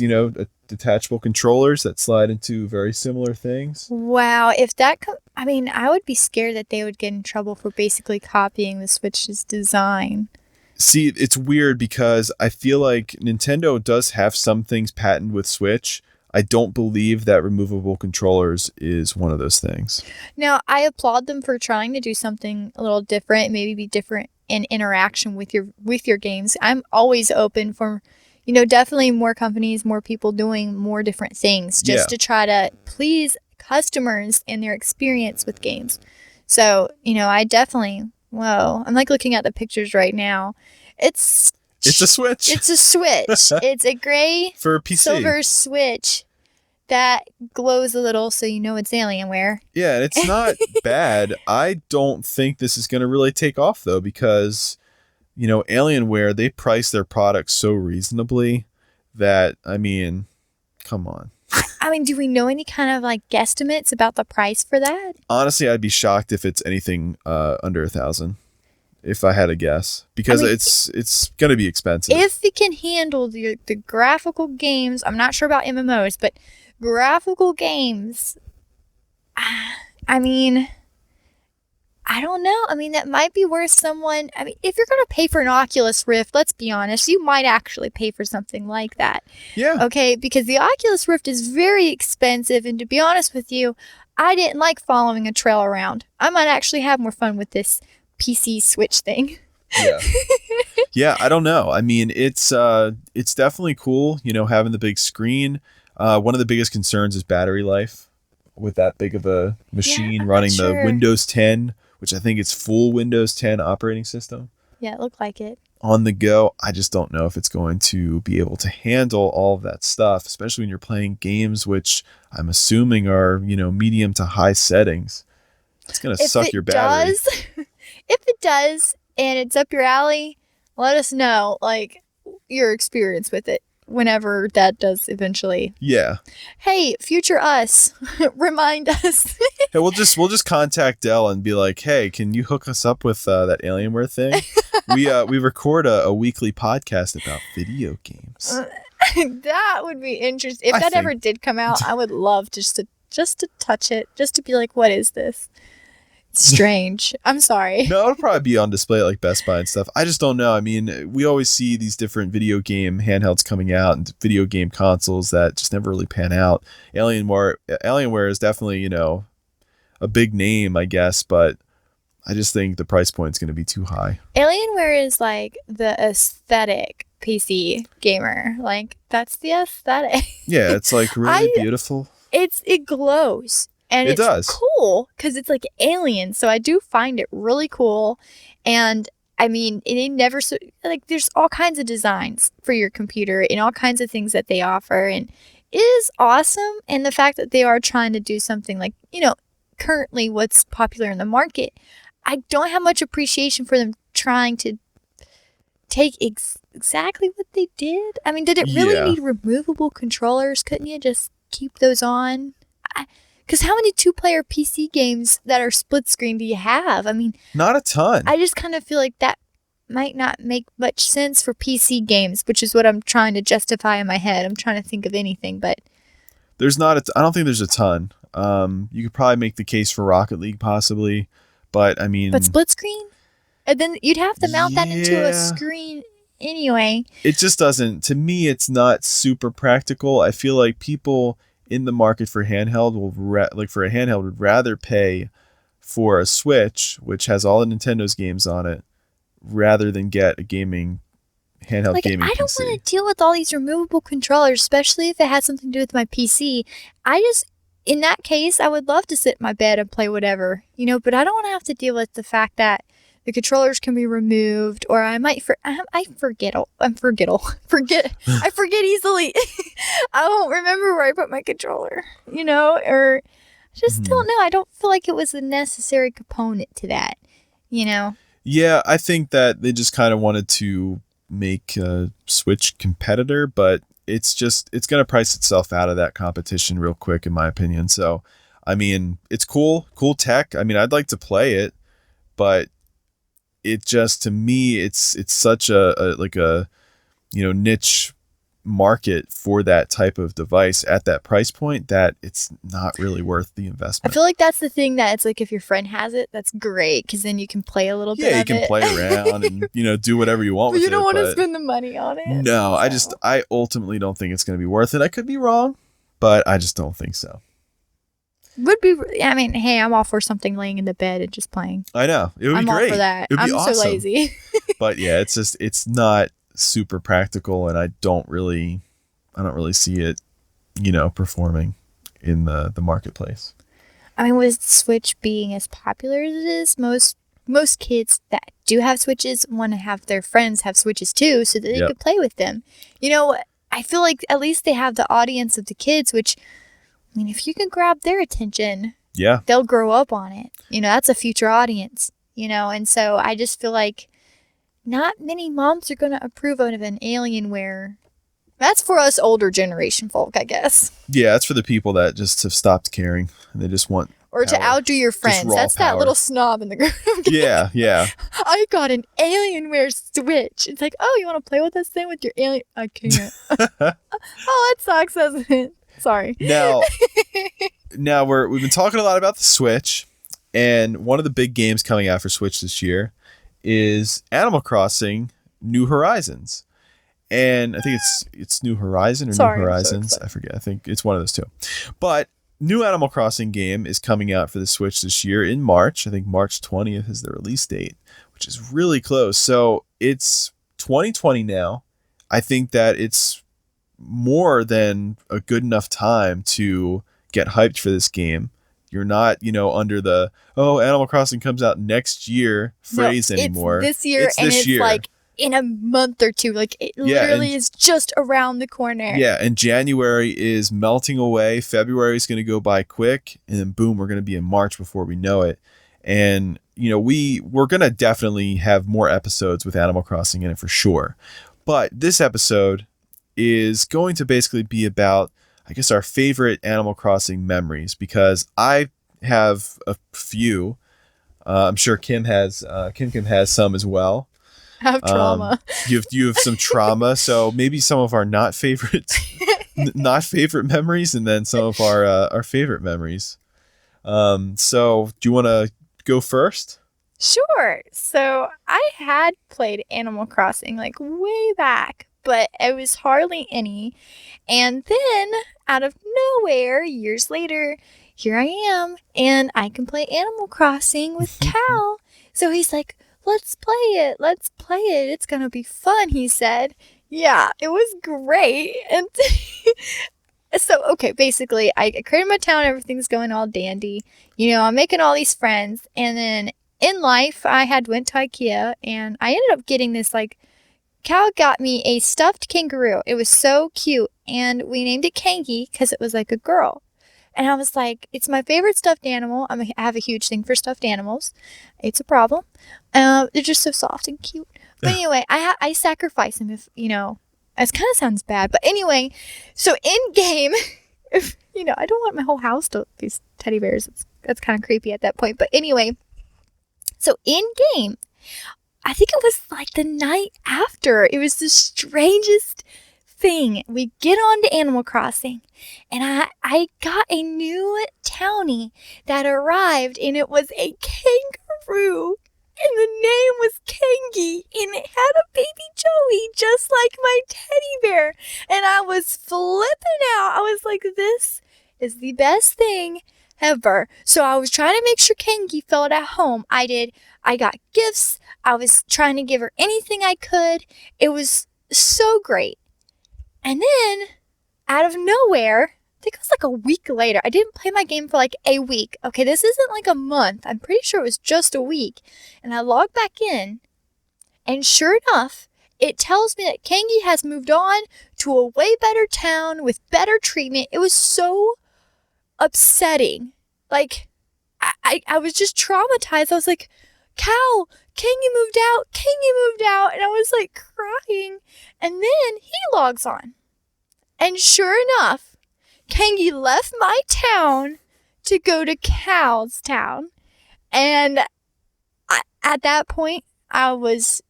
Speaker 1: detachable controllers that slide into very similar things.
Speaker 2: Wow, if that I would be scared that they would get in trouble for basically copying the Switch's design.
Speaker 1: See, it's weird because I feel like Nintendo does have some things patented with Switch. I don't believe that removable controllers is one of those things.
Speaker 2: Now, I applaud them for trying to do something a little different, maybe be different in interaction with your games. I'm always open for, definitely more companies, more people doing more different things just to try to please customers and their experience with games. So, I definitely, I'm looking at the pictures right now. It's
Speaker 1: a Switch.
Speaker 2: It's a Switch. It's a gray
Speaker 1: for PC.
Speaker 2: Silver Switch that glows a little, so it's Alienware.
Speaker 1: Yeah, and it's not bad. I don't think this is going to really take off, though, because, Alienware, they price their products so reasonably that, come on.
Speaker 2: Do we know any kind of, guesstimates about the price for that?
Speaker 1: Honestly, I'd be shocked if it's anything under $1,000, if I had a guess, because it's going to be expensive.
Speaker 2: If it can handle the graphical games, I'm not sure about MMOs, but graphical games, I I don't know. I mean, that might be worth someone. I mean, if you're going to pay for an Oculus Rift, let's be honest, you might actually pay for something like that.
Speaker 1: Yeah.
Speaker 2: Okay, because the Oculus Rift is very expensive, and to be honest with you, I didn't like following a trail around. I might actually have more fun with this PC Switch thing.
Speaker 1: Yeah. Yeah, I don't know. I mean, it's definitely cool, having the big screen. One of the biggest concerns is battery life with that big of a machine running the Windows 10, which I think it's full Windows 10 operating system.
Speaker 2: Yeah, it looked like it.
Speaker 1: On the go, I just don't know if it's going to be able to handle all of that stuff, especially when you're playing games, which I'm assuming are, medium to high settings. It's going to suck your battery.
Speaker 2: If it does, and it's up your alley, let us know, your experience with it whenever that does eventually.
Speaker 1: Yeah.
Speaker 2: Hey, future us, remind us.
Speaker 1: Hey, we'll just contact Dell and be like, hey, can you hook us up with that Alienware thing? We record a weekly podcast about video games.
Speaker 2: That would be interesting. If that ever did come out, I would love just to touch it, just to be like, what is this? Strange. I'm sorry.
Speaker 1: No, it'll probably be on display at Best Buy and stuff. I just don't know. I mean, we always see these different video game handhelds coming out and video game consoles that just never really pan out. Alienware is definitely, a big name, I guess, but I just think the price point is going to be too high.
Speaker 2: Alienware is like the aesthetic PC gamer. That's the aesthetic.
Speaker 1: Yeah, it's really beautiful.
Speaker 2: It glows. And
Speaker 1: it does.
Speaker 2: Cool because it's like alien. So I do find it really cool. And I mean, it never there's all kinds of designs for your computer and all kinds of things that they offer. And it is awesome. And the fact that they are trying to do something currently what's popular in the market, I don't have much appreciation for them trying to take exactly what they did. I mean, did it really need removable controllers? Couldn't you just keep those on? Because how many 2-player PC games that are split screen do you have? I mean,
Speaker 1: not a ton.
Speaker 2: I just kind of feel like that might not make much sense for PC games, which is what I'm trying to justify in my head. I'm trying to think of anything, but
Speaker 1: there's not. I don't think there's a ton. You could probably make the case for Rocket League, possibly, but I mean,
Speaker 2: but split screen, and then you'd have to mount that into a screen anyway.
Speaker 1: It just doesn't. To me, it's not super practical. I feel like people in the market for handheld would rather pay for a Switch, which has all of Nintendo's games on it, rather than get a gaming handheld gaming PC.
Speaker 2: I don't want to deal with all these removable controllers, especially if it has something to do with my PC. In that case, I would love to sit in my bed and play whatever, but I don't want to have to deal with the fact that the controllers can be removed, or I might I forget easily. I won't remember where I put my controller, or I just don't know. I don't feel like it was a necessary component to that,
Speaker 1: Yeah, I think that they just kind of wanted to make a Switch competitor, but it's going to price itself out of that competition real quick, in my opinion. So, I mean, it's cool tech. I mean, I'd like to play it, but it just, to me, it's such a niche market for that type of device at that price point that it's not really worth the investment.
Speaker 2: I feel like that's the thing that it's like if your friend has it, that's great because then you can play a little bit.
Speaker 1: Yeah, you can play around and do whatever you want with it.
Speaker 2: You don't want to spend the money on it.
Speaker 1: No, so. I ultimately don't think it's going to be worth it. I could be wrong, but I just don't think so.
Speaker 2: Would be. I mean, hey, I'm all for something laying in the bed and just playing.
Speaker 1: I know it would be
Speaker 2: I'm
Speaker 1: great.
Speaker 2: All for that.
Speaker 1: It would be awesome.
Speaker 2: So lazy.
Speaker 1: But yeah, it's not super practical, and I don't really see it, performing in the marketplace.
Speaker 2: I mean, with Switch being as popular as it is, most kids that do have Switches want to have their friends have Switches too, so that they could play with them. I feel like at least they have the audience of the kids, which. I mean, if you can grab their attention, they'll grow up on it. That's a future audience, and so I just feel like not many moms are going to approve of an Alienware. That's for us older generation folk, I guess.
Speaker 1: Yeah, that's for the people that just have stopped caring and they just want
Speaker 2: or power. To outdo your friends. That's power. That little snob in the group.
Speaker 1: Yeah.
Speaker 2: I got an Alienware Switch. It's like, oh, you want to play with this thing with your alien? I can't. Oh, that sucks, doesn't it? Sorry.
Speaker 1: Now we've been talking a lot about the Switch, And one of the big games coming out for Switch this year is Animal Crossing New Horizons. And I think it's New Horizon or
Speaker 2: Sorry,
Speaker 1: New Horizons.
Speaker 2: I'm so
Speaker 1: I forget. I think it's one of those two. But new Animal Crossing game is coming out for the Switch this year in March. I think March 20th is the release date, which is really close. So it's 2020 now. I think that it's more than a good enough time to get hyped for this game. You're not, under the, Animal Crossing comes out next year phrase anymore.
Speaker 2: It's this year, and it's like in a month or two. Like, it literally is just around the corner.
Speaker 1: Yeah, and January is melting away. February is going to go by quick, and then boom, we're going to be in March before we know it. And, we're going to definitely have more episodes with Animal Crossing in it for sure. But this episode is going to basically be about, I guess, our favorite Animal Crossing memories, because I have a few. I'm sure Kim has some as well.
Speaker 2: I have trauma.
Speaker 1: You have some trauma, so maybe some of our not favorite memories, and then some of our favorite memories. So do you want to go first?
Speaker 2: Sure. So I had played Animal Crossing like way back, but it was hardly any. And then out of nowhere, years later, here I am, and I can play Animal Crossing with Cal. So he's like, let's play it. It's going to be fun, he said. Yeah, it was great. And so, okay, basically, I created my town. Everything's going all dandy. I'm making all these friends. And then in life, I had went to IKEA, and I ended up getting this, Cal got me a stuffed kangaroo. It was so cute. And we named it Kangi because it was like a girl. And I was like, it's my favorite stuffed animal. I have a huge thing for stuffed animals. It's a problem. They're just so soft and cute. But anyway, I sacrifice him if, it kind of sounds bad. But anyway, so in game, if, I don't want my whole house to these teddy bears. That's kind of creepy at that point. But anyway, so in game, I think it was like the night after. It was the strangest thing. We get on to Animal Crossing, and I got a new townie that arrived, and it was a kangaroo, and the name was Kangi, and it had a baby Joey just like my teddy bear. And I was flipping out. I was like, this is the best thing ever. So I was trying to make sure Kangi felt at home. I got gifts. I was trying to give her anything I could. It was so great. And then, out of nowhere, I think it was like a week later. I didn't play my game for like a week. Okay, this isn't like a month. I'm pretty sure it was just a week. And I logged back in, and sure enough, it tells me that Kangi has moved on to a way better town with better treatment. It was so upsetting. Like, I was just traumatized. I was like, Cal, Kangi moved out. And I was like crying. And then he logs on. And sure enough, Kangi left my town to go to Cal's town. And at that point, I was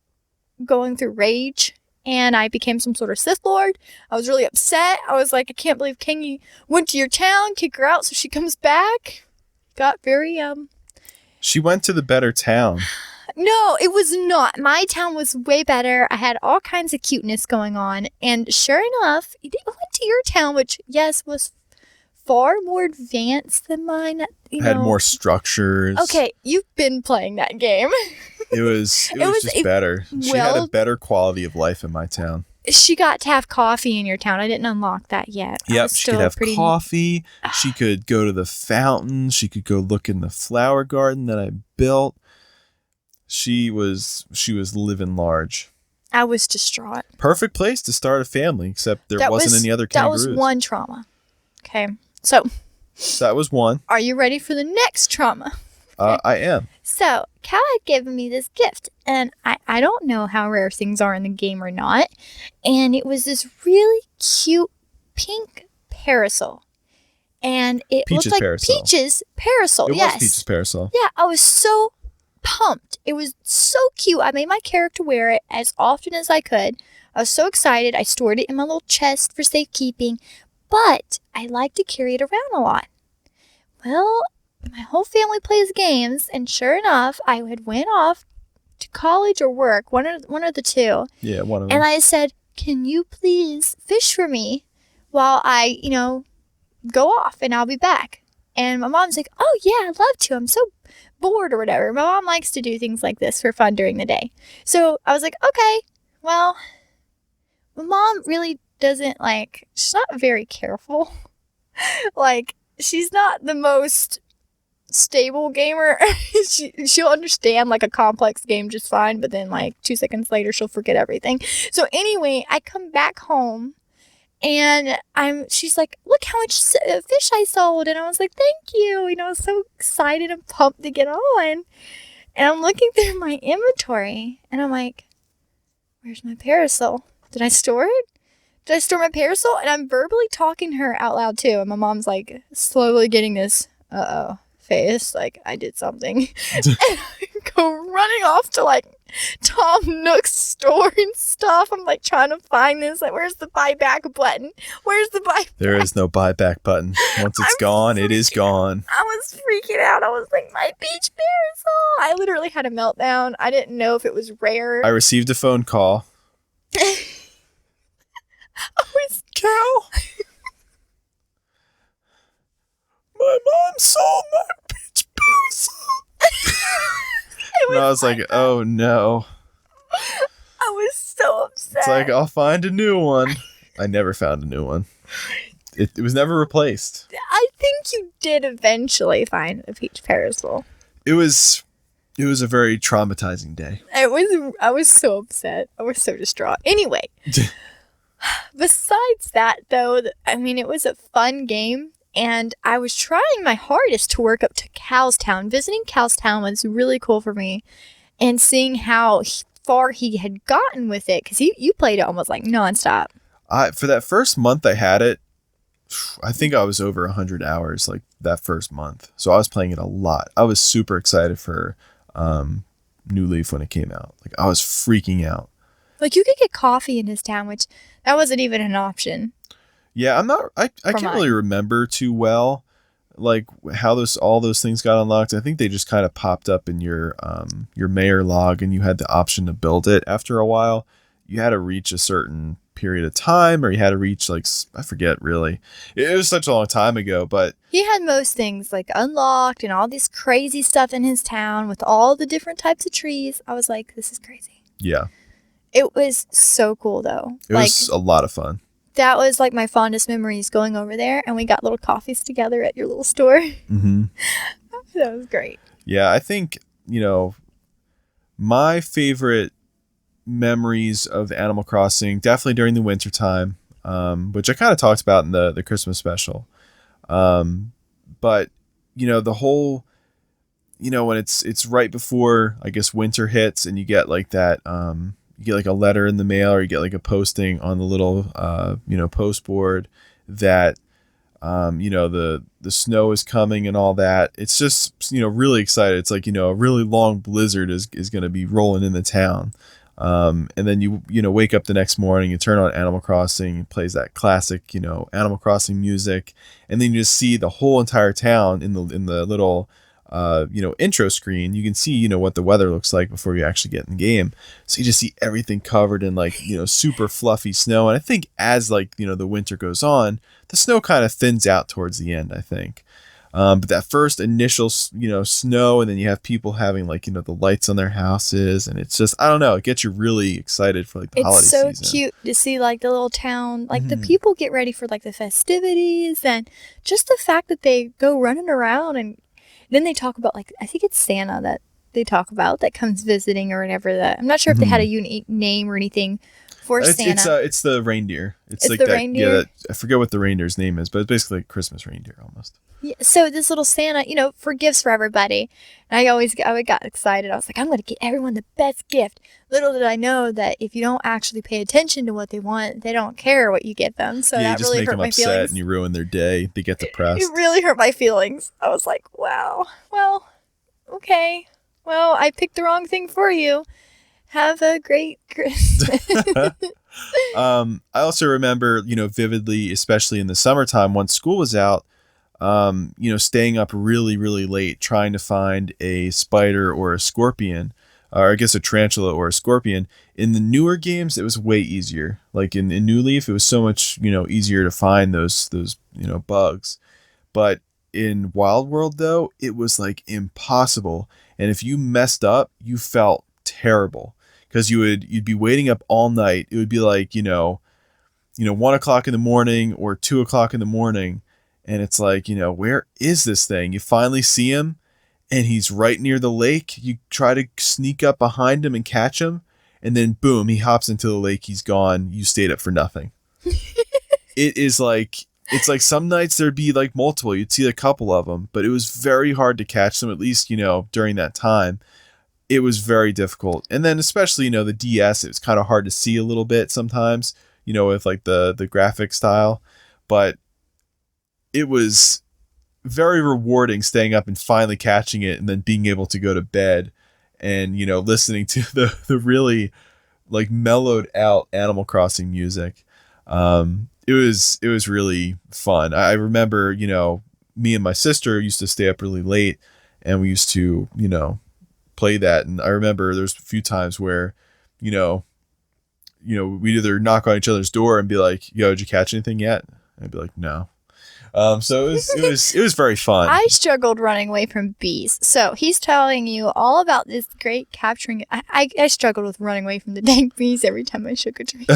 Speaker 2: going through rage. And I became some sort of Sith Lord. I was really upset. I was like, I can't believe Kangi went to your town. Kick her out so she comes back. Got very,
Speaker 1: She went to the better town.
Speaker 2: No, it was not. My town was way better. I had all kinds of cuteness going on. And sure enough, it went to your town, which, yes, was far more advanced than mine.
Speaker 1: Had more structures.
Speaker 2: Okay, you've been playing that game.
Speaker 1: It was just better. She had a better quality of life in my town.
Speaker 2: She got to have coffee in your town. I didn't unlock that yet.
Speaker 1: Yep, she could have coffee. She could go to the fountain. She could go look in the flower garden that I built. She was living large.
Speaker 2: I was distraught.
Speaker 1: Perfect place to start a family, except there wasn't any other kangaroos.
Speaker 2: That was one trauma. Okay, so
Speaker 1: that was one.
Speaker 2: Are you ready for the next trauma?
Speaker 1: Okay. I am.
Speaker 2: So, Cal had given me this gift, and I don't know how rare things are in the game or not, and it was this really cute pink parasol. And it
Speaker 1: Peach's
Speaker 2: looked like
Speaker 1: parasol.
Speaker 2: Peach's parasol,
Speaker 1: It
Speaker 2: yes.
Speaker 1: was Peach's parasol.
Speaker 2: Yeah, I was so pumped. It was so cute. I made my character wear it as often as I could. I was so excited. I stored it in my little chest for safekeeping, but I like to carry it around a lot. Well, my whole family plays games, and sure enough, I had went off to college or work, one of the two.
Speaker 1: Yeah, one of them.
Speaker 2: And I said, "Can you please fish for me while I, go off, and I'll be back?" And my mom's like, "Oh yeah, I'd love to. I'm so bored," or whatever. My mom likes to do things like this for fun during the day. So I was like, okay, well, my mom really doesn't she's not very careful. She's not the most stable gamer. She'll understand a complex game just fine, but then 2 seconds later she'll forget everything. So anyway, I come back home and she's like, "Look how much fish I sold." And I was like, "Thank you." I was so excited and pumped to get on. And I'm looking through my inventory and I'm like, "Where's my parasol? Did I store it? Did I store my parasol?" And I'm verbally talking to her out loud too. And my mom's slowly getting this, face, I did something. And I go running off to Tom Nook's store and stuff. I'm trying to find this. Where's the buyback button? Where's the buy?
Speaker 1: There is no buyback button. Once it's gone, it is gone.
Speaker 2: I was freaking out. I was like, "My beach parasol!" I literally had a meltdown. I didn't know if it was rare.
Speaker 1: I received a phone call.
Speaker 2: I was
Speaker 1: Cal, my mom sold my beach parasol. And I was like, "Oh no."
Speaker 2: I was so upset.
Speaker 1: It's like, I'll find a new one. I never found a new one. It was never replaced.
Speaker 2: I think you did eventually find a peach parasol.
Speaker 1: It was a very traumatizing day.
Speaker 2: I was so upset. I was so distraught. Anyway, besides that though, it was a fun game. And I was trying my hardest to work up to Cowstown. Visiting Cowstown was really cool for me. And seeing how far he had gotten with it. Because you played it almost nonstop.
Speaker 1: For that first month I had it, I think I was over 100 hours that first month. So I was playing it a lot. I was super excited for New Leaf when it came out. I was freaking out.
Speaker 2: You could get coffee in his town, which that wasn't even an option.
Speaker 1: Yeah, I can't really remember too well how all those things got unlocked. I think they just kind of popped up in your mayor log, and you had the option to build it after a while. You had to reach a certain period of time, or you had to reach I forget really. It was such a long time ago, but
Speaker 2: he had most things unlocked and all this crazy stuff in his town with all the different types of trees. I was like, this is crazy.
Speaker 1: Yeah.
Speaker 2: It was so cool though.
Speaker 1: It was a lot of fun.
Speaker 2: That was my fondest memories, going over there, and we got little coffees together at your little store.
Speaker 1: Mm-hmm.
Speaker 2: That was great.
Speaker 1: Yeah, I think, my favorite memories of Animal Crossing, definitely during the winter time, which I kind of talked about in the Christmas special. But, the whole, when it's right before, I guess, winter hits, and you get that, you get a letter in the mail, or you get a posting on the little, post board that, the snow is coming and all that. It's just, really excited. It's a really long blizzard is going to be rolling in the town. And then you wake up the next morning, you turn on Animal Crossing, it plays that classic, Animal Crossing music. And then you just see the whole entire town in the little, intro screen. You can see, what the weather looks like before you actually get in the game. So you just see everything covered in super fluffy snow. And I think as the winter goes on, the snow kind of thins out towards the end, I think. But that first initial, snow, and then you have people having the lights on their houses, and it's just, I don't know, it gets you really excited for the holiday season.
Speaker 2: It's so cute to see the little town, the people get ready for the festivities, and just the fact that they go running around, and then they talk about I think it's Santa that they talk about that comes visiting or whatever. That I'm not sure if they had a unique name or anything for Santa.
Speaker 1: It's the reindeer. It's
Speaker 2: the reindeer.
Speaker 1: Yeah, I forget what the reindeer's name is, but it's basically a Christmas reindeer almost.
Speaker 2: Yeah, so this little Santa, for gifts for everybody. And I got excited. I was like, I'm going to get everyone the best gift. Little did I know that if you don't actually pay attention to what they want, they don't care what you get them. So that really hurt my feelings. You just make them upset
Speaker 1: and you ruin their day. They get depressed.
Speaker 2: It really hurt my feelings. I was like, wow. Well, okay. Well, I picked the wrong thing for you. Have a great Christmas.
Speaker 1: I also remember, vividly, especially in the summertime, once school was out, staying up really, really late trying to find a spider or a scorpion, or I guess a tarantula or a scorpion. In the newer games, it was way easier. Like in New Leaf, it was so much, easier to find those bugs. But in Wild World, though, it was like impossible. And if you messed up, you felt terrible because you'd be waiting up all night. It would be like, 1 o'clock in the morning or 2 o'clock in the morning. And it's like, where is this thing? You finally see him and he's right near the lake. You try to sneak up behind him and catch him. And then boom, he hops into the lake. He's gone. You stayed up for nothing. It's like some nights there'd be like multiple. You'd see a couple of them, but it was very hard to catch them, at least, during that time. It was very difficult. And then especially, the DS, it was kind of hard to see a little bit sometimes, with like the graphic style. But it was very rewarding staying up and finally catching it and then being able to go to bed and, listening to the really like mellowed out Animal Crossing music. It was really fun. I remember, me and my sister used to stay up really late and we used to, play that. And I remember there's a few times where, we'd either knock on each other's door and be like, yo, did you catch anything yet? And I'd be like, no. So it was very fun.
Speaker 2: I struggled running away from bees. So he's telling you all about this great capturing. I struggled with running away from the dang bees every time I shook a tree.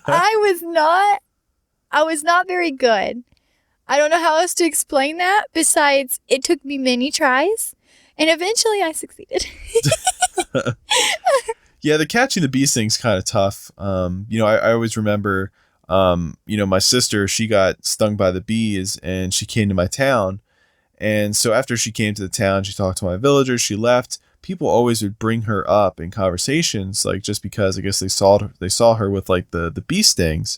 Speaker 2: I was not very good. I don't know how else to explain that. Besides, it took me many tries, and eventually I succeeded.
Speaker 1: Yeah, the catching the bees thing's kind of tough. I always remember, my sister, she got stung by the bees and she came to my town. And so after she came to the town, she talked to my villagers, she left. People always would bring her up in conversations, like just because I guess they saw her with like the bee stings.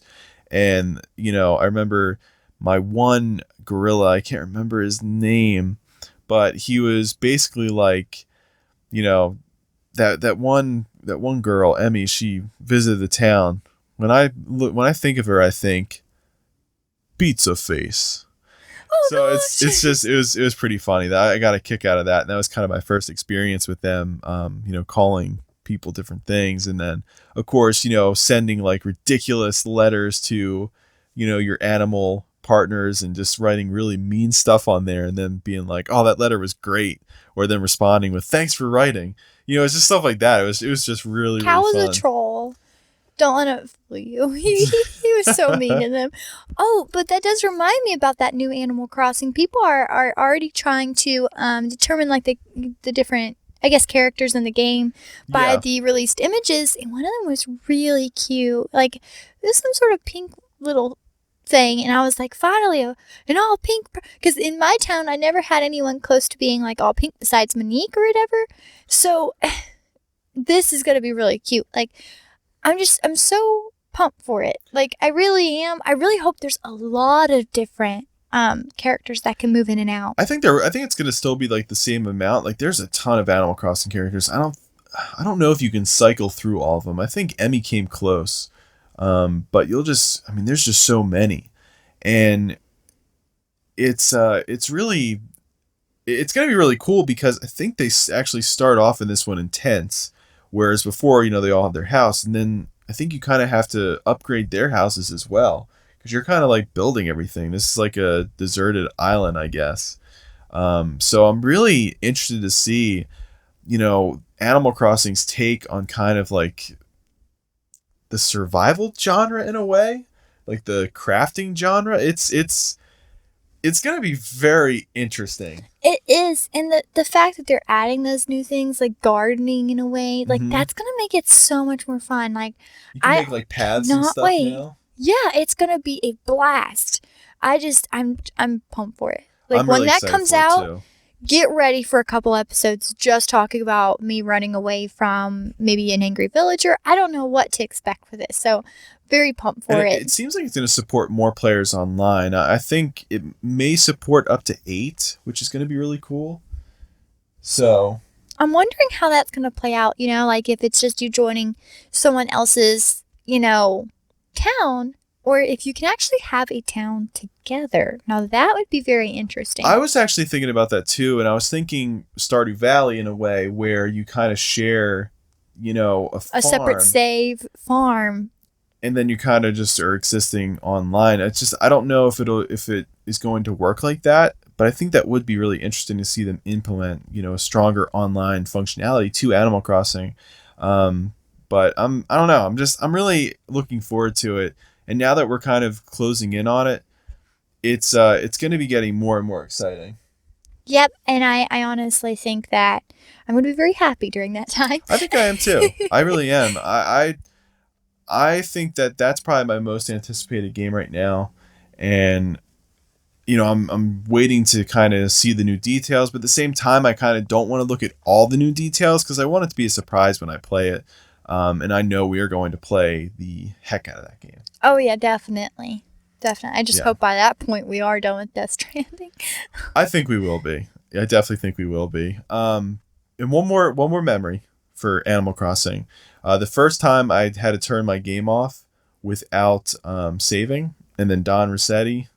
Speaker 1: And, I remember my one gorilla, I can't remember his name, but he was basically like, that one girl, Emmy, she visited the town. When I think of her, I think pizza face.
Speaker 2: Oh,
Speaker 1: so
Speaker 2: gosh.
Speaker 1: it was pretty funny. That I got a kick out of that. And that was kind of my first experience with them, calling people different things. And then of course, sending like ridiculous letters to, your animal partners and just writing really mean stuff on there and then being like, oh, that letter was great. Or then responding with, thanks for writing. It's just stuff like that. It was just really,
Speaker 2: Cal
Speaker 1: really fun.
Speaker 2: was a troll. Don't let it fool you. He was so mean to them. Oh, but that does remind me about that new Animal Crossing. People are already trying to determine like the different, I guess, characters in the game by the released images, and one of them was really cute. Like, there's some sort of pink little thing, and I was like, finally, an all pink. Because in my town, I never had anyone close to being like all pink besides Monique or whatever. So this is gonna be really cute. Like, I'm so pumped for it. Like, I really am. I really hope there's a lot of different characters that can move in and out.
Speaker 1: I think it's gonna still be like the same amount. Like, there's a ton of Animal Crossing characters. I don't know if you can cycle through all of them. I think Emmy came close, but there's just so many, and it's really, it's gonna be really cool because I think they actually start off in this one intense. Whereas before, they all have their house, and then I think you kind of have to upgrade their houses as well, because you're kind of like building everything. This is like a deserted island, I guess. So I'm really interested to see, Animal Crossing's take on kind of like the survival genre in a way, like the crafting genre. It's going to be very interesting.
Speaker 2: It is. And the fact that they're adding those new things, like gardening in a way, like that's going to make it so much more fun. Like,
Speaker 1: you can make like paths and stuff now.
Speaker 2: Yeah, it's going to be a blast. I'm pumped for it. Like,
Speaker 1: I'm
Speaker 2: when
Speaker 1: really
Speaker 2: that comes out,
Speaker 1: too.
Speaker 2: Get ready for a couple episodes just talking about me running away from maybe an angry villager. I don't know what to expect for this. So, very pumped for it.
Speaker 1: It seems like it's going to support more players online. I think it may support up to 8, which is going to be really cool. So
Speaker 2: I'm wondering how that's going to play out, like if it's just you joining someone else's, town, Or if you can actually have a town together. Now that would be very interesting.
Speaker 1: I was actually thinking about that too, and I was thinking Stardew Valley in a way where you kind of share, a
Speaker 2: A separate
Speaker 1: farm,
Speaker 2: save farm.
Speaker 1: and then you kind of just are existing online. It's just I don't know if it is going to work like that, but I think that would be really interesting to see them implement, a stronger online functionality to Animal Crossing. But I don't know. I'm really looking forward to it. And now that we're kind of closing in on it, it's going to be getting more and more exciting.
Speaker 2: Yep, and I honestly think that I'm going to be very happy during that time.
Speaker 1: I think I am too. I really am. I think that that's probably my most anticipated game right now, and I'm waiting to kind of see the new details, but at the same time, I kind of don't want to look at all the new details because I want it to be a surprise when I play it. And I know we are going to play the heck out of that game.
Speaker 2: Oh yeah, definitely. Definitely. I just hope by that point we are done with Death Stranding.
Speaker 1: I think we will be. I definitely think we will be. And one more memory for Animal Crossing. The first time I had to turn my game off without saving, and then Don Rossetti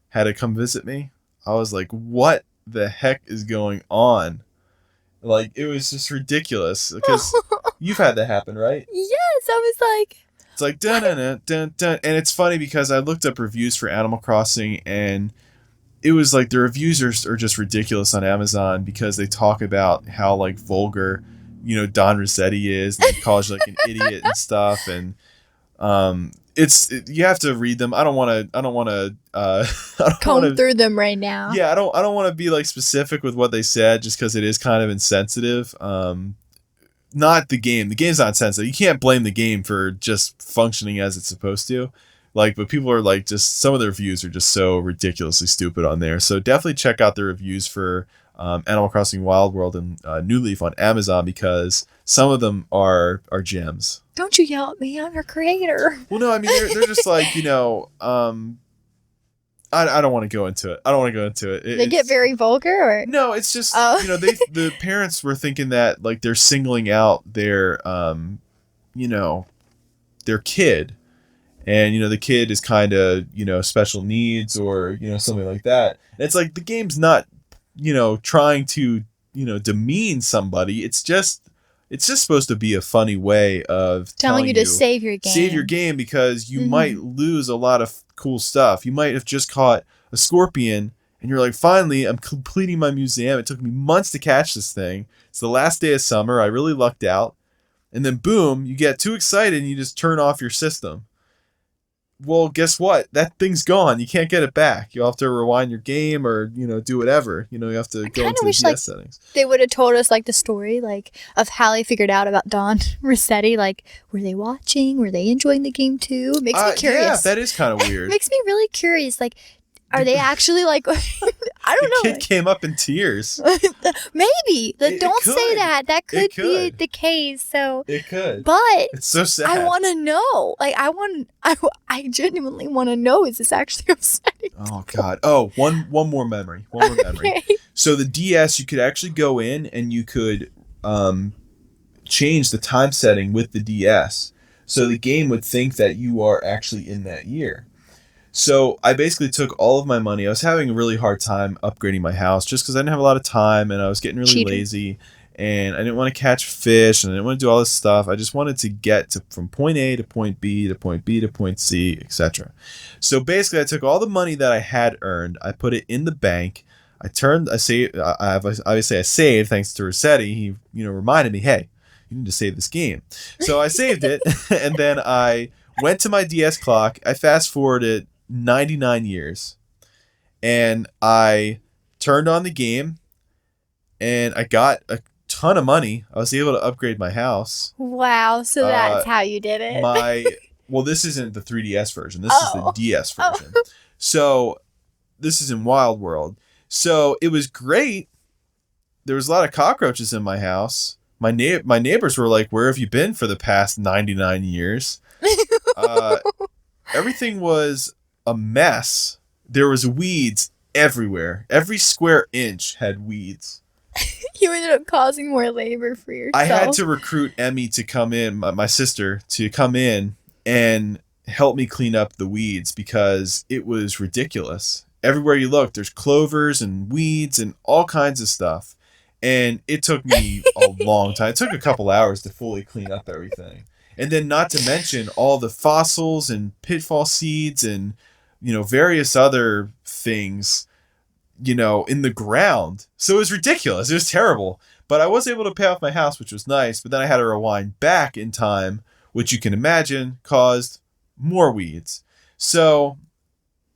Speaker 1: had to come visit me. I was like, what the heck is going on? Like, it was just ridiculous because you've had that happen, right?
Speaker 2: Yes, I was like,
Speaker 1: it's like dun dun dun dun, and it's funny because I looked up reviews for Animal Crossing, and it was like the reviews are just ridiculous on Amazon because they talk about how like vulgar, Don Rossetti is, and he calls you like an idiot and stuff, and you have to read them. I don't want to
Speaker 2: comb through them right now.
Speaker 1: Yeah, I don't want to be like specific with what they said just because it is kind of insensitive. Not the game. The game's not insensitive. You can't blame the game for just functioning as it's supposed to. Like, but people are like, just some of the reviews are just so ridiculously stupid on there. So definitely check out the reviews for Animal Crossing Wild World and New Leaf on Amazon because some of them are gems.
Speaker 2: Don't you yell at me. I'm your creator.
Speaker 1: Well, no, I mean, they're just like, I don't want to go into it.
Speaker 2: They get very vulgar, or
Speaker 1: no? It's just the parents were thinking that like they're singling out their their kid, and the kid is kind of special needs or something like that. And it's like the game's not trying to demean somebody. It's just supposed to be a funny way of
Speaker 2: telling you to save your game.
Speaker 1: Save your game because you might lose a lot of cool stuff. You might have just caught a scorpion and you're like, finally, I'm completing my museum. It took me months to catch this thing. It's the last day of summer. I really lucked out. And then boom, you get too excited and you just turn off your system. Well, guess what? That thing's gone. You can't get it back. You'll have to rewind your game or, do whatever. You have to go into the DS settings.
Speaker 2: They would have told us, like, the story, like, of how they figured out about Don Rossetti. Like, were they watching? Were they enjoying the game, too? It makes me curious.
Speaker 1: Yeah, that is kind of weird.
Speaker 2: It makes me really curious. Like, are they actually, like, I don't know.
Speaker 1: The kid came up in tears.
Speaker 2: Maybe. Don't say that. That could be the case. So
Speaker 1: it could.
Speaker 2: But
Speaker 1: it's so sad.
Speaker 2: I want to know. Like, I genuinely want to know. Is this actually upsetting?
Speaker 1: Oh God. Oh, one more memory. Okay. So the DS, you could actually go in and you could change the time setting with the DS. So the game would think that you are actually in that year. So I basically took all of my money. I was having a really hard time upgrading my house just because I didn't have a lot of time and I was getting really lazy and I didn't want to catch fish and I didn't want to do all this stuff. I just wanted to get from point A to point B to point B to point C, etc. So basically I took all the money that I had earned. I put it in the bank. I saved thanks to Rossetti. He reminded me, hey, you need to save this game. So I saved it and then I went to my DS clock. I fast forwarded 99 years and I turned on the game and I got a ton of money. I was able to upgrade my house.
Speaker 2: Wow. So that's how you did it.
Speaker 1: Well, this isn't the 3DS version. This is the DS version. So this is in Wild World. So it was great. There was a lot of cockroaches in my house. My neighbors were like, where have you been for the past 99 years? Everything was a mess. There was weeds everywhere. Every square inch had weeds.
Speaker 2: You ended up causing more labor for yourself.
Speaker 1: I had to recruit Emmy to come in, my sister, to come in and help me clean up the weeds because it was ridiculous. Everywhere you look, there's clovers and weeds and all kinds of stuff. And it took me a long time. It took a couple hours to fully clean up everything. And then not to mention all the fossils and pitfall seeds and, various other things, in the ground. So it was ridiculous. It was terrible. But I was able to pay off my house, which was nice. But then I had to rewind back in time, which you can imagine caused more weeds. So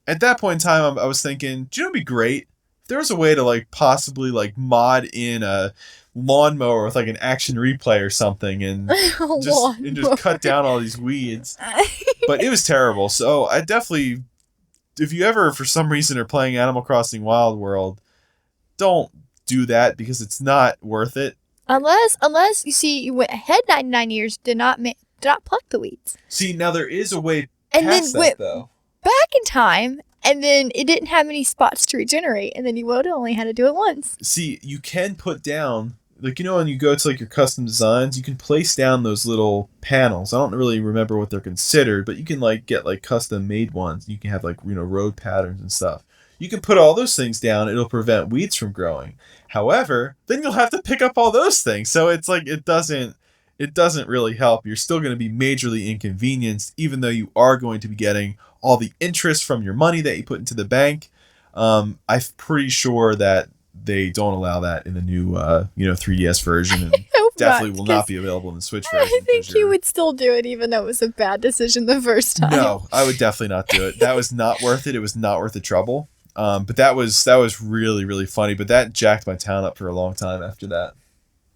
Speaker 1: at that point in time, I was thinking, do you know what'd be great? If there was a way to possibly mod in a lawnmower with an action replay or something and just cut down all these weeds. But it was terrible. So I definitely, if you ever for some reason are playing Animal Crossing Wild World, don't do that because it's not worth it.
Speaker 2: Unless you see you went ahead 99 years, did not pluck the weeds.
Speaker 1: See, now there is a way
Speaker 2: and
Speaker 1: past
Speaker 2: then
Speaker 1: that though.
Speaker 2: Back in time, and then it didn't have any spots to regenerate, and then you would only had to do it once.
Speaker 1: See, you can put down, when you go to your custom designs, you can place down those little panels. I don't really remember what they're considered, but you can get custom made ones. You can have road patterns and stuff. You can put all those things down. It'll prevent weeds from growing. However, then you'll have to pick up all those things. So it's it doesn't really help. You're still going to be majorly inconvenienced, even though you are going to be getting all the interest from your money that you put into the bank. I'm pretty sure that they don't allow that in the new 3DS version, and definitely will not be available in the Switch version.
Speaker 2: I think you would still do it even though it was a bad decision the first time.
Speaker 1: No, I would definitely not do it. That was not worth it. It was not worth the trouble. But that was really, really funny. But that jacked my town up for a long time after that.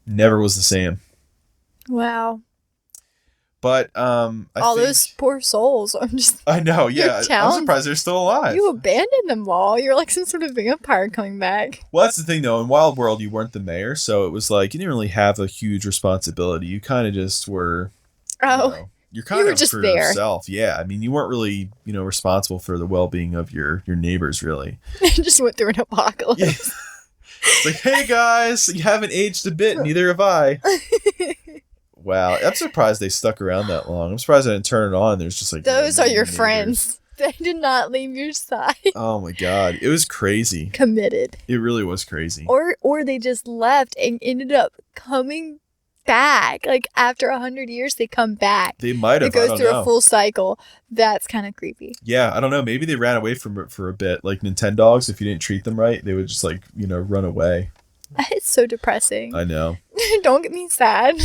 Speaker 1: Never was the same.
Speaker 2: Wow.
Speaker 1: But
Speaker 2: those poor souls.
Speaker 1: I know, yeah. I'm surprised they're still alive.
Speaker 2: You abandoned them all. You're like some sort of vampire coming back.
Speaker 1: Well, that's the thing though. In Wild World, you weren't the mayor, so it was you didn't really have a huge responsibility. You kind of just were.
Speaker 2: Oh.
Speaker 1: You're kind of
Speaker 2: just
Speaker 1: for
Speaker 2: there.
Speaker 1: yourself. Yeah, I mean, you weren't really responsible for the well-being of your neighbors, really.
Speaker 2: Just went through an apocalypse.
Speaker 1: Yeah. It's hey guys, you haven't aged a bit. Neither have I. Wow, I'm surprised they stuck around that long. I'm surprised I didn't turn it on. And there's just
Speaker 2: those are your friends. They did not leave your side.
Speaker 1: Oh my god, it was crazy.
Speaker 2: Committed.
Speaker 1: It really was crazy.
Speaker 2: Or they just left and ended up coming back. After 100 years, they come back.
Speaker 1: They might have.
Speaker 2: It goes through a full cycle. That's kind of creepy.
Speaker 1: Yeah, I don't know. Maybe they ran away from it for a bit. Like Nintendogs, if you didn't treat them right, they would just run away.
Speaker 2: It's so depressing.
Speaker 1: I know.
Speaker 2: Don't get me sad.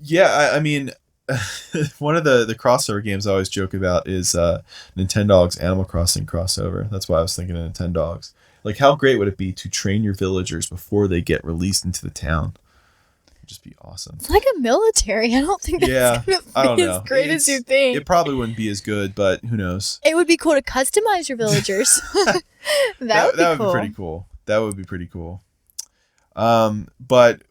Speaker 1: Yeah, I mean, one of the crossover games I always joke about is Nintendogs Animal Crossing crossover. That's why I was thinking of Nintendogs. How great would it be to train your villagers before they get released into the town? It'd just be awesome.
Speaker 2: It's like a military. I don't think that's gonna be as great as you think.
Speaker 1: It probably wouldn't be as good, but who knows?
Speaker 2: It would be cool to customize your villagers. that would be
Speaker 1: pretty cool. That would be pretty cool. But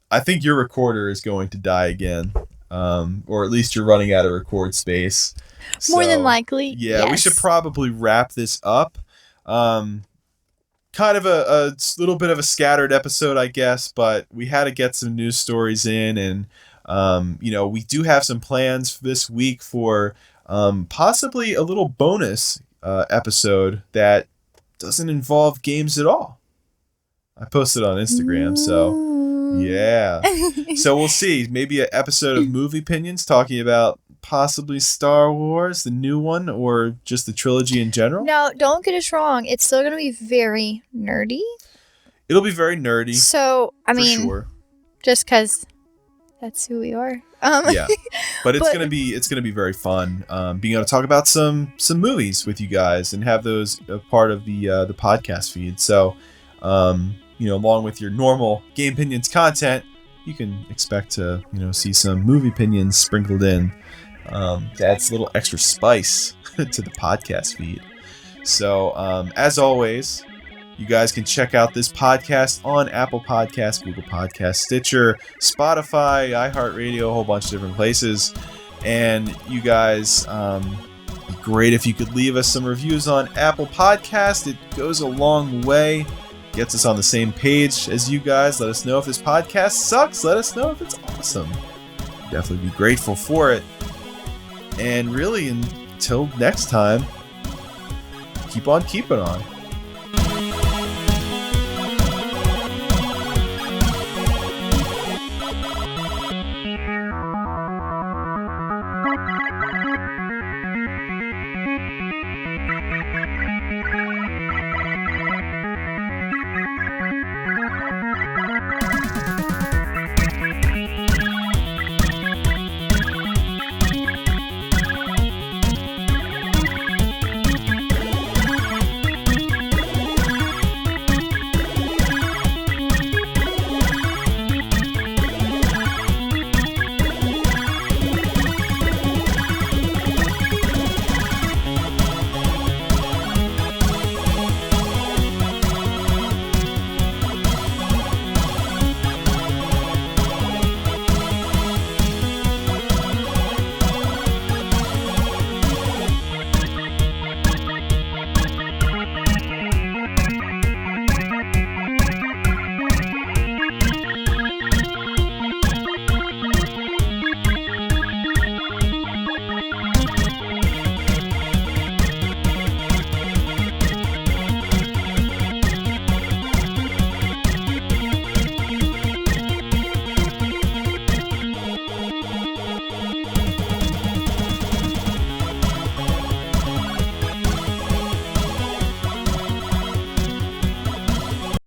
Speaker 1: I think your recorder is going to die again. Or at least you're running out of record space.
Speaker 2: More than likely.
Speaker 1: Yeah,
Speaker 2: yes.
Speaker 1: We should probably wrap this up. Kind of a little bit of a scattered episode, I guess, but we had to get some news stories in, and we do have some plans this week for possibly a little bonus episode that doesn't involve games at all. I posted on Instagram, so yeah. So we'll see. Maybe an episode of Movie Opinions talking about possibly Star Wars, the new one, or just the trilogy in general.
Speaker 2: No, don't get us wrong. It's still going to be very nerdy.
Speaker 1: It'll be very nerdy.
Speaker 2: So, I mean,
Speaker 1: sure.
Speaker 2: Just because that's who we are.
Speaker 1: Yeah, but it's gonna be very fun. Being able to talk about some movies with you guys and have those a part of the podcast feed. So, along with your normal Gamepinions content, you can expect to see some movie opinions sprinkled in. Adds a little extra spice to the podcast feed. So, as always, you guys can check out this podcast on Apple Podcasts, Google Podcasts, Stitcher, Spotify, iHeartRadio, a whole bunch of different places. And you guys, it'd be great if you could leave us some reviews on Apple Podcasts. It goes a long way. Gets us on the same page as you guys. Let us know if this podcast sucks. Let us know if it's awesome. Definitely be grateful for it. And really, until next time, keep on keeping on.